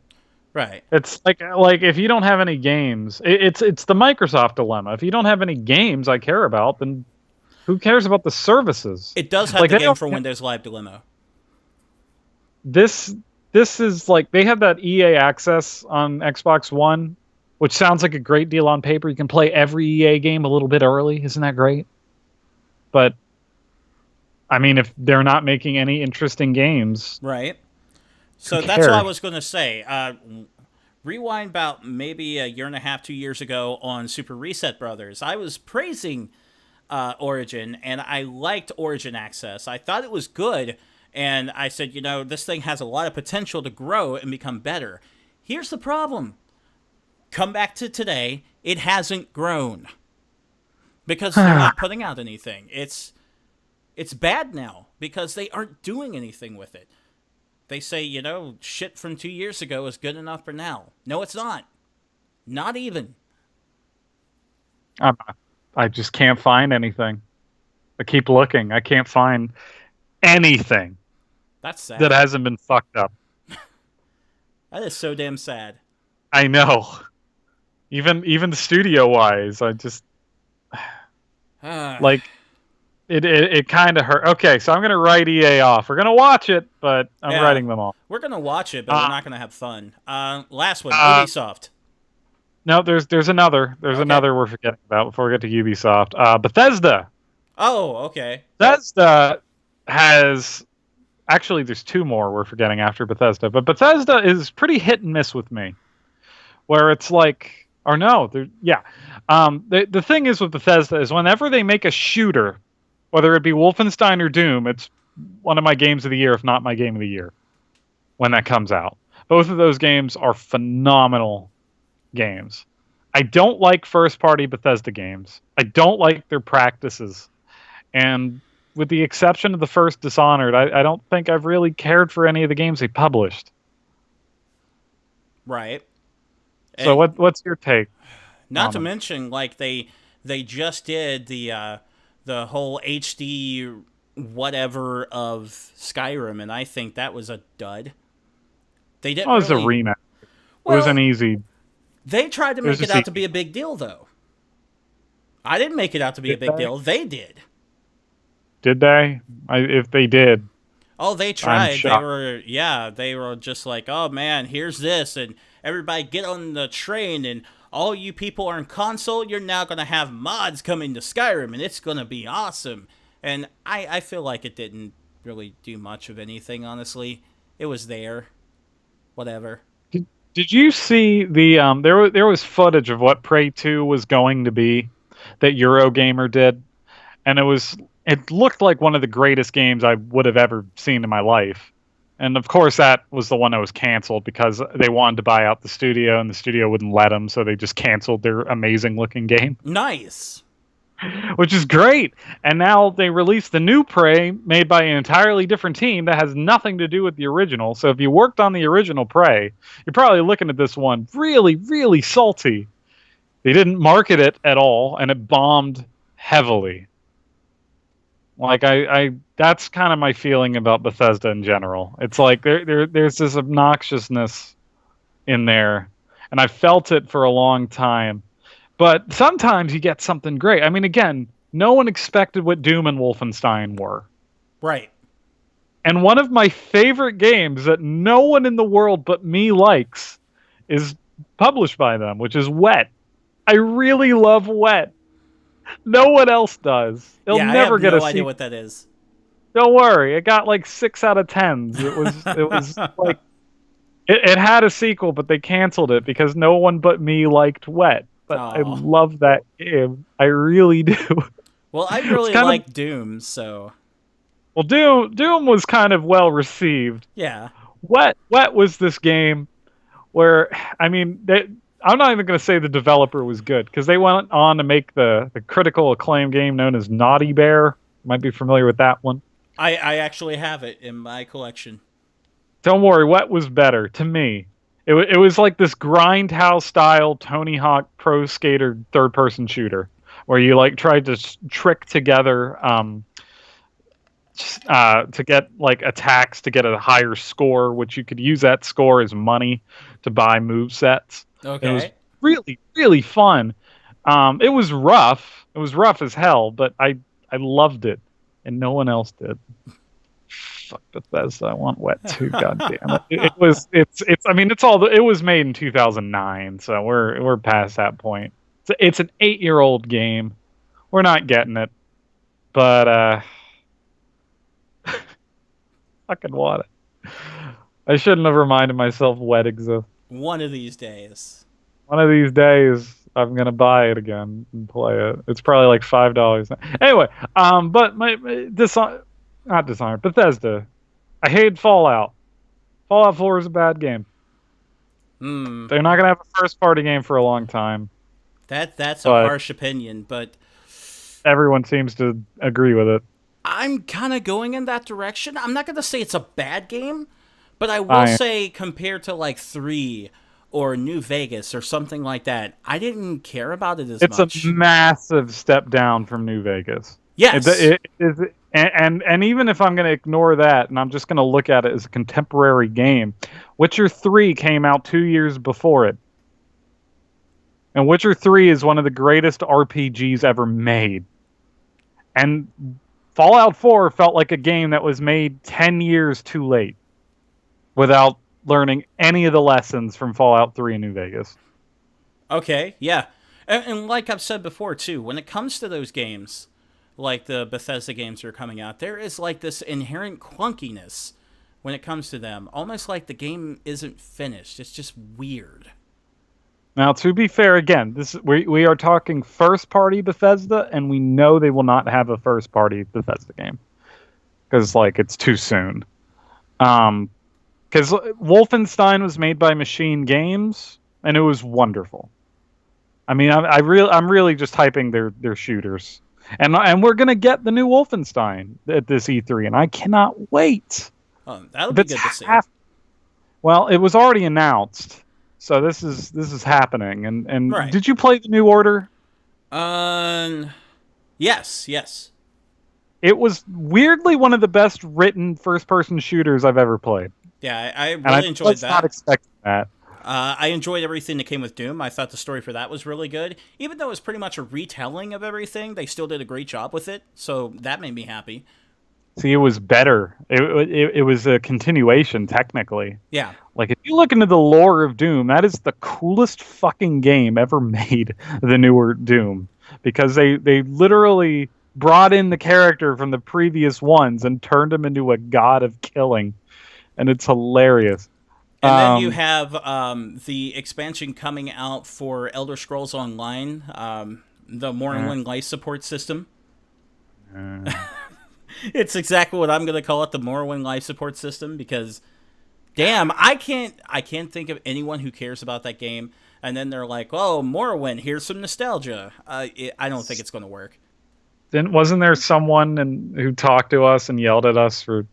Right. It's like if you don't have any games, it's the Microsoft dilemma. If you don't have any games I care about, then who cares about the services? It does have Like, the they game don't- for Windows Live Dilemma. This is like they have that EA access on Xbox One, which sounds like a great deal on paper. You can play every EA game a little bit early. Isn't that great? But I mean, if they're not making any interesting games, Right. So Who that's what I cares? was going to say. Rewind about maybe a year and a half, 2 years ago on Super Reset Brothers. I was praising Origin, and I liked Origin Access. I thought it was good, and I said, this thing has a lot of potential to grow and become better. Here's the problem. Come back to today, it hasn't grown. Because they're not putting out anything. It's bad now, because they aren't doing anything with it. They say, shit from 2 years ago is good enough for now. No, it's not. Not even. I just can't find anything. I keep looking. I can't find anything That's sad. that hasn't been fucked up. That is so damn sad. I know. Even studio wise, I just like it kind of hurt. Okay, so I'm gonna write EA off. We're gonna watch it, but I'm Yeah. writing them off. We're going to watch it, but we're not going to have fun. Last one, Ubisoft. No, there's another. There's Okay. another we're forgetting about before we get to Ubisoft. Bethesda. Oh, okay. Bethesda has actually there's two more we're forgetting after Bethesda, but Bethesda is pretty hit and miss with me. Where it's like, or no, yeah. The thing is with Bethesda is whenever they make a shooter, whether it be Wolfenstein or Doom, it's one of my games of the year, if not my game of the year, when that comes out. Both of those games are phenomenal games. I don't like first-party Bethesda games. I don't like their practices. And with the exception of the first Dishonored, I don't think I've really cared for any of the games they published. Right. So And what's your take? not to them? mention, like, they just did the whole HD whatever of Skyrim, and I think that was a dud. They didn't Oh, it was a really... remake. It Well, was an easy. They tried to It was make it just out to be a big deal, though. I didn't make it out to be a Did big they? deal. They did. Did they? If they did, Oh, they tried. They shocked. were just like, oh man, here's this, and everybody get on the train, and all you people are in console, you're now gonna have mods coming to Skyrim, and it's gonna be awesome. And I feel like it didn't really do much of anything, honestly. It was there. Whatever. did you see the there was footage of what Prey 2 was going to be that Eurogamer did, and it looked like one of the greatest games I would have ever seen in my life. And of course, that was the one that was canceled because they wanted to buy out the studio, and the studio wouldn't let them, so they just canceled their amazing-looking game, Nice. which is great. And now they released the new Prey, made by an entirely different team that has nothing to do with the original. So if you worked on the original Prey, you're probably looking at this one really, really salty. They didn't market it at all, and it bombed heavily. Like I that's kind of my feeling about Bethesda in general. It's like there's this obnoxiousness in there, and I felt it for a long time. But sometimes you get something great. I mean, again, no one expected what Doom and Wolfenstein were. Right. And one of my favorite games that no one in the world but me likes is published by them, which is Wet. I really love Wet. No one else does. They'll yeah, never I have get no a idea sequel. what that is. Don't worry, it got like 6 out of 10s. It was like it had a sequel, but they canceled it because no one but me liked Wet. But I Aw. love that game. I really do. Well, I really like Doom, so well, Doom was kind of well received. yeah. Wet was this game where, I mean, I'm not even going to say the developer was good because they went on to make the critical acclaim game known as Naughty Bear. Might be familiar with that one. I actually have it in my collection. Don't worry, Wet was better to me. It was like this grindhouse style Tony Hawk Pro Skater third person shooter where you like tried to trick together to get like attacks to get a higher score, which you could use that score as money to buy move sets. Okay. It was really, really fun. It was rough. It was rough as hell, but I loved it, and no one else did. Fuck Bethesda. I want Wet too. God damn it. It was made in 2009, so we're past that point. It's an 8-year-old game. We're not getting it, but fucking want it. I shouldn't have reminded myself Wet exists. One of these days. One of these days, I'm gonna buy it again and play it. It's probably like $5. Anyway, but not Dishonored, Bethesda. I hate Fallout. Fallout 4 is a bad game. They're not gonna have a first party game for a long time. That's a harsh opinion, but everyone seems to agree with it. I'm kind of going in that direction. I'm not going to say it's a bad game, but I will say compared to like 3 or New Vegas or something like that, I didn't care about it as much. It's a massive step down from New Vegas. Yes. It is, and even if I'm going to ignore that and I'm just going to look at it as a contemporary game, Witcher 3 came out 2 years before it. And Witcher 3 is one of the greatest RPGs ever made. And Fallout 4 felt like a game that was made 10 years too late without learning any of the lessons from Fallout 3 in New Vegas. Okay, yeah. And like I've said before, too, when it comes to those games, like the Bethesda games that are coming out, there is like this inherent clunkiness when it comes to them. Almost like the game isn't finished. It's just weird. Now, to be fair, again, we are talking first-party Bethesda, and we know they will not have a first-party Bethesda game because, like, it's too soon. Because Wolfenstein was made by Machine Games, and it was wonderful. I mean, I'm really just hyping their shooters, and we're gonna get the new Wolfenstein at this E3, and I cannot wait. That'll be good to see. Well, it was already announced. So this is happening, and right. Did you play The New Order? Yes. It was weirdly one of the best written first-person shooters I've ever played. Yeah, I really enjoyed that. Not expecting that. I enjoyed everything that came with Doom. I thought the story for that was really good. Even though it was pretty much a retelling of everything, they still did a great job with it, so that made me happy. See, it was better. It was a continuation, technically. Yeah. Like, if you look into the lore of Doom, that is the coolest fucking game ever made, the newer Doom. Because they literally brought in the character from the previous ones and turned him into a god of killing. And it's hilarious. And then you have the expansion coming out for Elder Scrolls Online, the Morrowind life support system. It's exactly what I'm going to call it, the Morrowind life support system, because, damn, I can't think of anyone who cares about that game. And then they're like, "Oh, Morrowind, here's some nostalgia." I don't think it's going to work. Wasn't there someone who talked to us and yelled at us for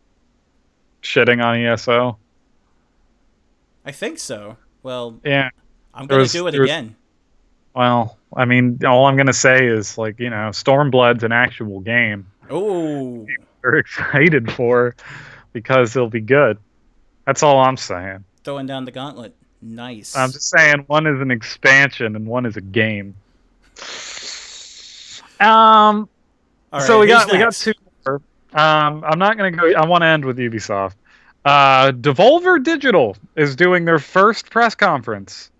shitting on ESO? I think so. Well, yeah, I'm going to do it again. Well, I mean, all I'm going to say is, like, Stormblood's an actual game. Oh, we're excited for because it'll be good. That's all I'm saying. Throwing down the gauntlet. Nice. I'm just saying one is an expansion and one is a game. All right, so we got two more. I'm not going to go. I want to end with Ubisoft. Devolver Digital is doing their first press conference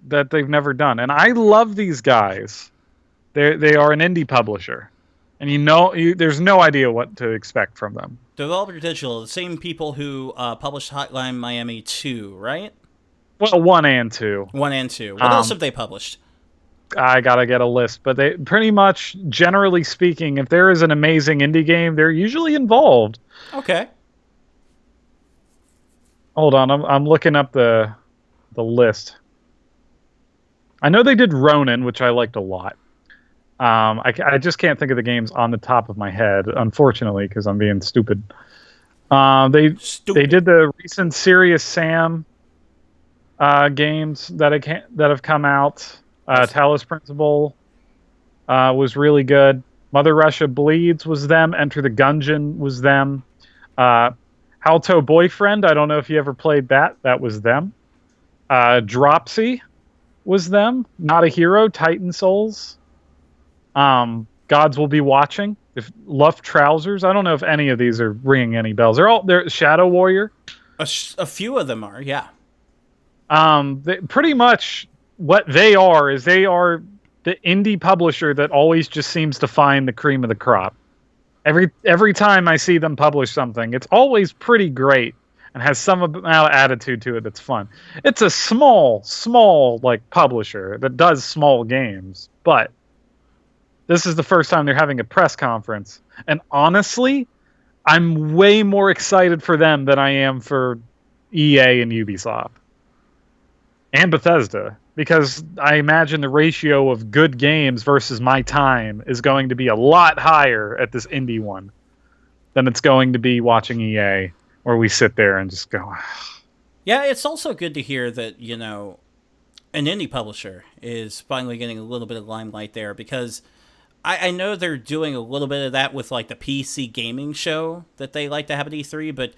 that they've never done, and I love these guys. They are an indie publisher. And there's no idea what to expect from them. Devolver Digital, the same people who published Hotline Miami 2, right? Well, 1 and 2. 1 and 2. What else have they published? I gotta get a list, but they pretty much, generally speaking, if there is an amazing indie game, they're usually involved. Okay. Hold on, I'm looking up the list. I know they did Ronin, which I liked a lot. I just can't think of the games on the top of my head, unfortunately, because I'm being stupid. They did the recent Serious Sam games that have come out. Talos Principle was really good. Mother Russia Bleeds was them. Enter the Gungeon was them. Halto Boyfriend, I don't know if you ever played that. That was them. Dropsy was them. Not a Hero, Titan Souls. Gods Will Be Watching. If Luff Trousers, I don't know if any of these are ringing any bells. They're Shadow Warrior. A few of them are, yeah. Pretty much what they are is they are the indie publisher that always just seems to find the cream of the crop. Every time I see them publish something, it's always pretty great and has some amount of attitude to it that's fun. It's a small like publisher that does small games, but this is the first time they're having a press conference. And honestly, I'm way more excited for them than I am for EA and Ubisoft. And Bethesda. Because I imagine the ratio of good games versus my time is going to be a lot higher at this indie one than it's going to be watching EA, where we sit there and just go... Yeah, it's also good to hear that, an indie publisher is finally getting a little bit of limelight there, because I know they're doing a little bit of that with like the PC gaming show that they like to have at E3, but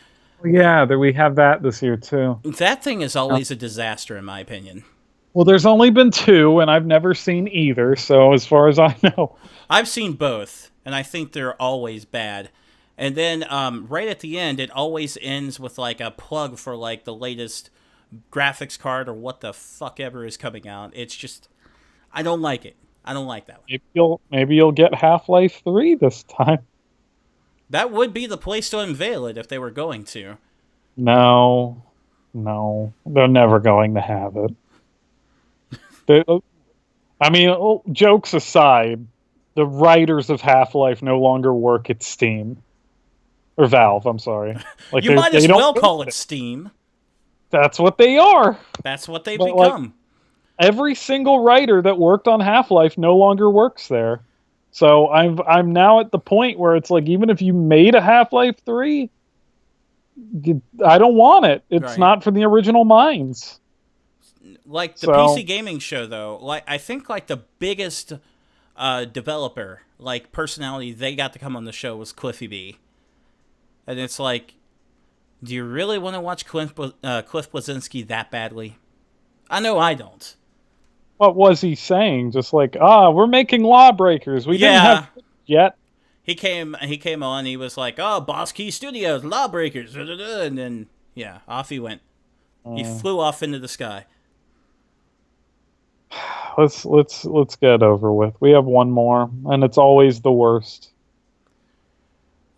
yeah, we have that this year too. That thing is always a disaster, in my opinion. Well, there's only been 2, and I've never seen either, so as far as I know. I've seen both, and I think they're always bad. And then right at the end, it always ends with like a plug for like the latest graphics card or what the fuck ever is coming out. It's just, I don't like it. I don't like that one. Maybe you'll get Half-Life 3 this time. That would be the place to unveil it if they were going to. No, they're never going to have it. Jokes aside, the writers of Half-Life no longer work at Steam. Or Valve, I'm sorry. Like you might as well call it Steam. That's what they are. That's what they've become. Every single writer that worked on Half-Life no longer works there. So I'm now at the point where it's like, even if you made a Half-Life 3, I don't want it. It's not for the original minds. Like the PC gaming show, though, like I think like the biggest developer, like personality they got to come on the show was Cliffy B. And it's like, do you really want to watch Cliff Bleszinski that badly? I know I don't. What was he saying? Just like, we're making Lawbreakers. We didn't have yet. He came on. He was like, Boss Key Studios, Lawbreakers, and then off he went. He flew off into the sky. Let's get it over with. We have one more, and it's always the worst.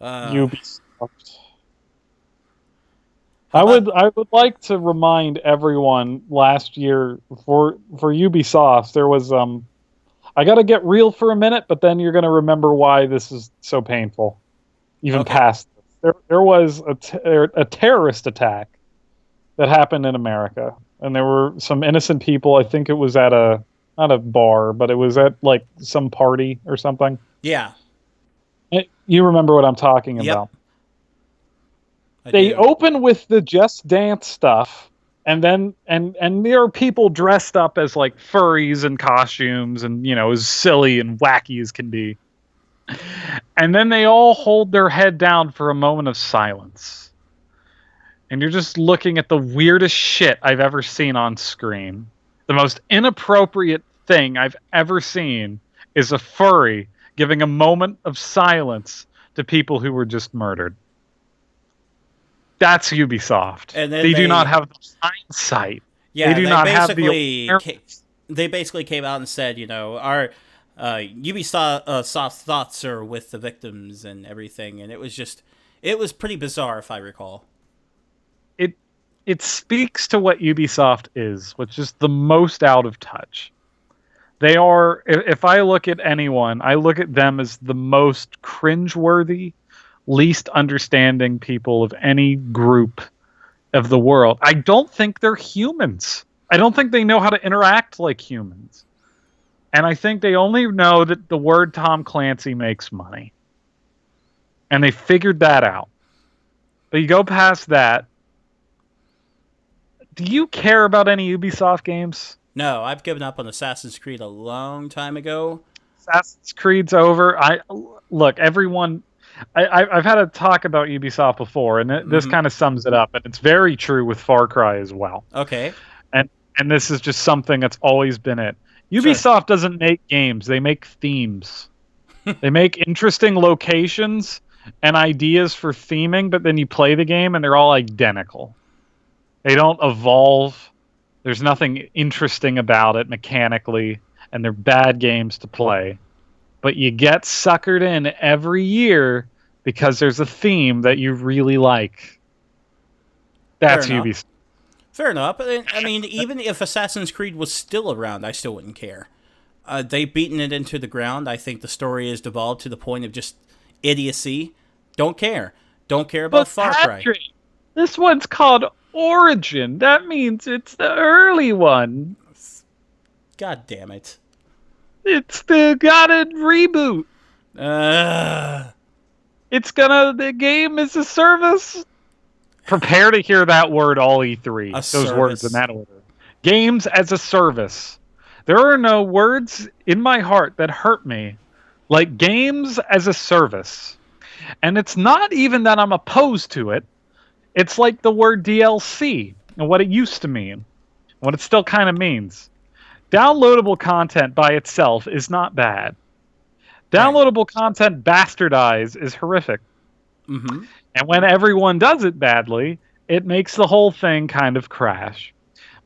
Ubisoft. I would like to remind everyone last year for Ubisoft there was I got to get real for a minute, but then you're going to remember why this is so painful. Even past this. There was a terrorist attack that happened in America, and there were some innocent people. I think it was at not a bar, but it was at like some party or something. Yeah. You remember what I'm talking about. They open with the Just Dance stuff, and then and there are people dressed up as like furries and costumes, and as silly and wacky as can be. And then they all hold their head down for a moment of silence. And you're just looking at the weirdest shit I've ever seen on screen. The most inappropriate thing I've ever seen is a furry giving a moment of silence to people who were just murdered. That's Ubisoft. And then they do not have the hindsight. Yeah, they do not have the. They basically came out and said, our Ubisoft thoughts are with the victims and everything, and it was pretty bizarre, if I recall. It speaks to what Ubisoft is, which is the most out of touch. They are, if I look at anyone, I look at them as the most cringeworthy, least understanding people of any group of the world. I don't think they're humans. I don't think they know how to interact like humans. And I think they only know that the word Tom Clancy makes money. And they figured that out. But you go past that. Do you care about any Ubisoft games? No, I've given up on Assassin's Creed a long time ago. Assassin's Creed's over. Look, everyone. I've had a talk about Ubisoft before, and this kind of sums it up. And it's very true with Far Cry as well. Okay. And this is just something that's always been it. Ubisoft doesn't make games; they make themes. They make interesting locations and ideas for theming, but then you play the game and they're all identical. They don't evolve. There's nothing interesting about it mechanically, and they're bad games to play. But you get suckered in every year because there's a theme that you really like. That's Ubisoft. Fair enough. I mean, even if Assassin's Creed was still around, I still wouldn't care. They've beaten it into the ground. I think the story has devolved to the point of just idiocy. Don't care. Don't care about Far Cry. This one's called Origin. That means it's the early one. God damn it. It's the gotta reboot. It's the game is a service. Prepare to hear that word all E3. Those words in that order. Games as a service. There are no words in my heart that hurt me like games as a service. And it's not even that I'm opposed to it. It's like the word DLC and what it used to mean, what it still kind of means. Downloadable content by itself is not bad. Downloadable content bastardized is horrific. Mm-hmm. And when everyone does it badly, it makes the whole thing kind of crash.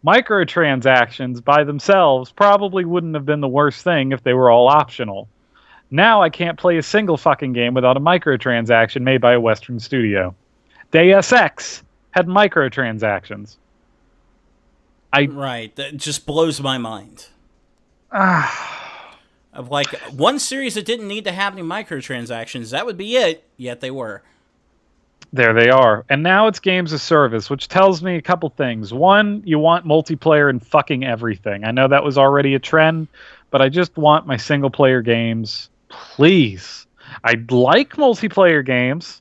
Microtransactions by themselves probably wouldn't have been the worst thing if they were all optional. Now I can't play a single fucking game without a microtransaction made by a Western studio. Deus Ex had microtransactions. Right, that just blows my mind. Of like one series that didn't need to have any microtransactions, that would be it, yet they were. There they are. And now it's games as service, which tells me a couple things. One, you want multiplayer in fucking everything. I know that was already a trend, but I just want my single player games. Please. I like multiplayer games.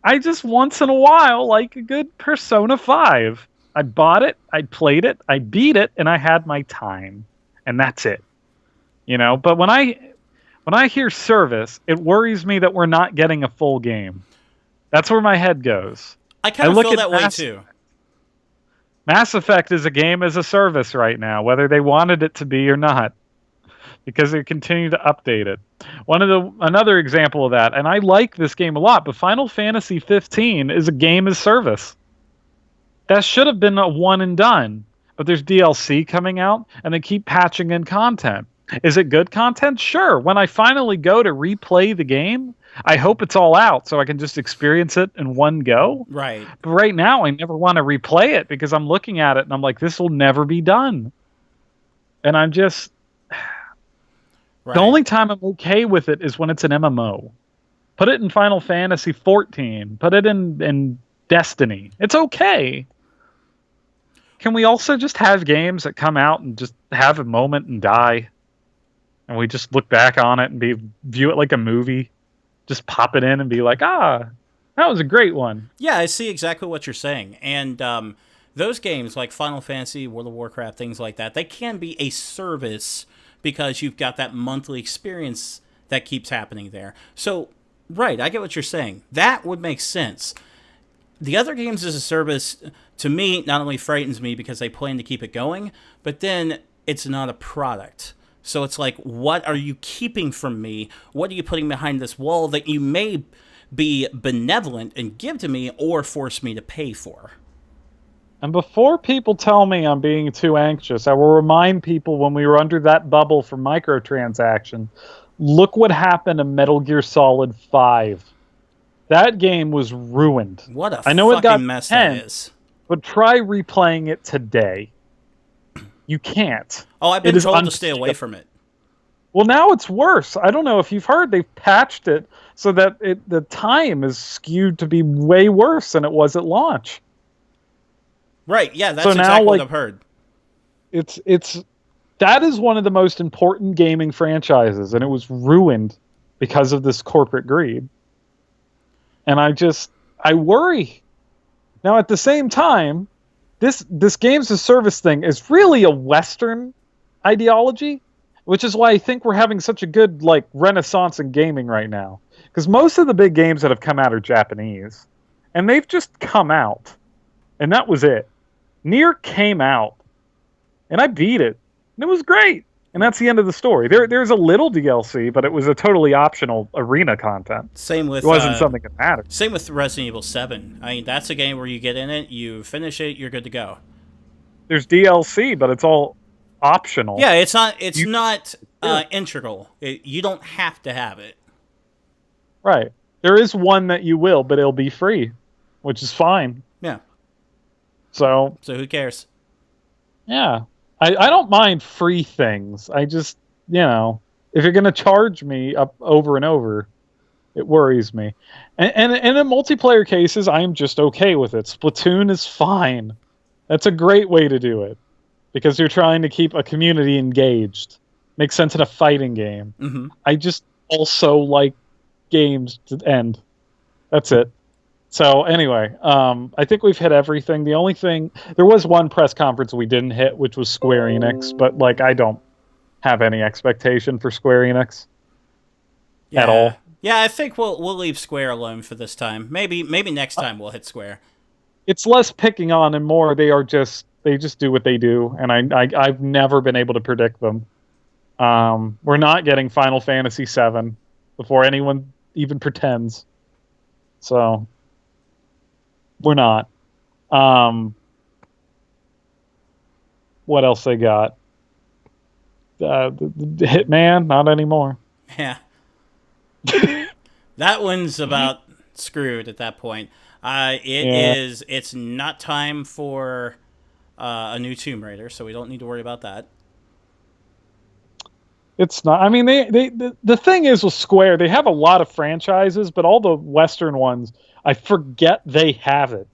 I just once in a while like a good Persona 5. I bought it, I played it, I beat it, and I had my time. And that's it. But when I hear service, it worries me that we're not getting a full game. That's where my head goes. I kind of feel that way too. Mass Effect is a game as a service right now, whether they wanted it to be or not, because they continue to update it. Another example of that, and I like this game a lot, but Final Fantasy 15 is a game as service. That should have been a one and done, but there's DLC coming out, and they keep patching in content. Is it good content? Sure. When I finally go to replay the game, I hope it's all out so I can just experience it in one go. Right. But right now, I never want to replay it because I'm looking at it and I'm like, this will never be done. And I'm just... Right. The only time I'm okay with it is when it's an MMO. Put it in Final Fantasy 14. Put it in Destiny. It's okay. Can we also just have games that come out and just have a moment and die? And we just look back on it and view it like a movie? Just pop it in and be like, that was a great one. Yeah, I see exactly what you're saying. And those games like Final Fantasy, World of Warcraft, things like that, they can be a service because you've got that monthly experience that keeps happening there. So, right, I get what you're saying. That would make sense. The other games as a service, to me, not only frightens me because they plan to keep it going, but then it's not a product. So it's like, what are you keeping from me? What are you putting behind this wall that you may be benevolent and give to me or force me to pay for? And before people tell me I'm being too anxious, I will remind people when we were under that bubble for microtransaction, look what happened to Metal Gear Solid 5. That game was ruined. What a fucking mess that is. But try replaying it today. You can't. Oh, I've been told to stay away from it. Well, now it's worse. I don't know if you've heard, they've patched it so that the time is skewed to be way worse than it was at launch. Right, yeah, So that's now, exactly what like, I've heard. it's that is one of the most important gaming franchises, and it was ruined because of this corporate greed. And I worry. Now, at the same time, this games as service thing is really a Western ideology, which is why I think we're having such a good like renaissance in gaming right now. Because most of the big games that have come out are Japanese, and they've just come out, and that was it. Nier came out, and I beat it, and it was great. And that's the end of the story. There's a little DLC, but it was a totally optional arena content. Same with It wasn't something that mattered. Same with Resident Evil 7. I mean, that's a game where you get in it, you finish it, you're good to go. There's DLC, but it's all optional. Yeah, it's not integral. You don't have to have it. Right. There is one that you will, but it'll be free, which is fine. Yeah. So who cares? Yeah. I don't mind free things. I just, if you're going to charge me up over and over, it worries me. And in multiplayer cases, I'm just okay with it. Splatoon is fine. That's a great way to do it because you're trying to keep a community engaged. Makes sense in a fighting game. Mm-hmm. I just also like games to end. That's it. So anyway, I think we've hit everything. The only thing, there was one press conference we didn't hit, which was Square Enix, but like I don't have any expectation for Square Enix at all. Yeah, I think we'll leave Square alone for this time. Maybe next time we'll hit Square. It's less picking on and more they just do what they do, and I've never been able to predict them. We're not getting Final Fantasy VII before anyone even pretends. So we're not. What else they got? The Hitman, not anymore. Yeah. That one's about screwed at that point. It's not time for a new Tomb Raider, so we don't need to worry about that. It's not. I mean, the thing is with Square, they have a lot of franchises, but all the Western ones, I forget they have it.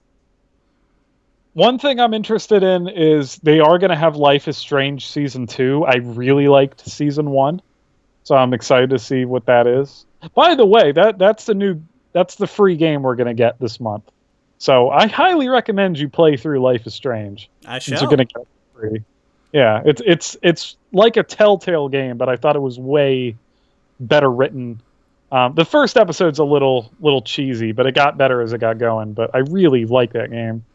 One thing I'm interested in is they are going to have Life is Strange Season 2. I really liked Season 1, so I'm excited to see what that is. By the way, that's the free game we're going to get this month. So I highly recommend you play through Life is Strange. I shall. You're going to get it free. Yeah, it's like a Telltale game, but I thought it was way better written. The first episode's a little cheesy, but it got better as it got going. But I really like that game.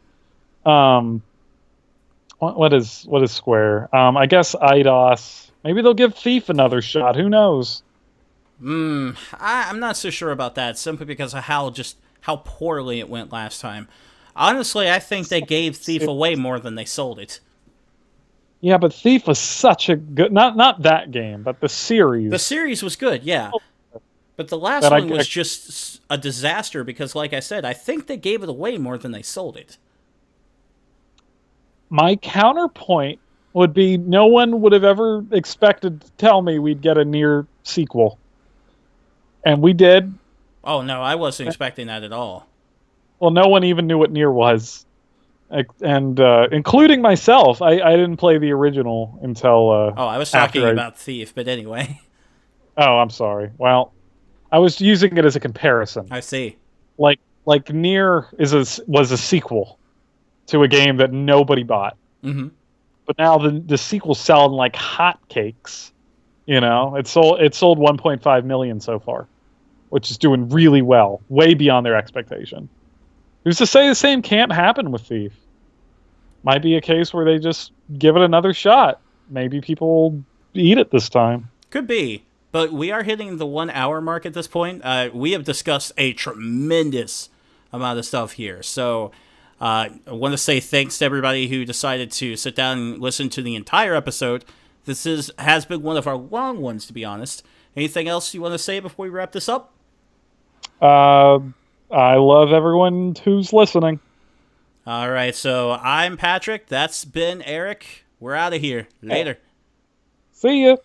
What is Square? I guess Eidos. Maybe they'll give Thief another shot. Who knows? I'm not so sure about that, simply because of how poorly it went last time. Honestly, I think they gave Thief away more than they sold it. Yeah, but Thief was such a good... Not that game, but the series. The series was good, yeah. But the last one was just a disaster because, like I said, I think they gave it away more than they sold it. My counterpoint would be no one would have ever expected to tell me we'd get a Nier sequel. And we did. Oh, no, I wasn't expecting that at all. Well, no one even knew what Nier was. And including myself, I didn't play the original until I was talking about Thief, but anyway. Oh, I'm sorry. Well, I was using it as a comparison. I see. Like Nier was a sequel to a game that nobody bought. Mm-hmm. But now the sequel's selling like hotcakes. It sold 1.5 million so far, which is doing really well, way beyond their expectation. Who's to say the same can't happen with Thief? Might be a case where they just give it another shot. Maybe people will eat it this time. Could be. But we are hitting the 1 hour mark at this point. We have discussed a tremendous amount of stuff here. So I want to say thanks to everybody who decided to sit down and listen to the entire episode. This has been one of our long ones, to be honest. Anything else you want to say before we wrap this up? I love everyone who's listening. All right, so I'm Patrick. That's been Eric. We're out of here. Later. See ya.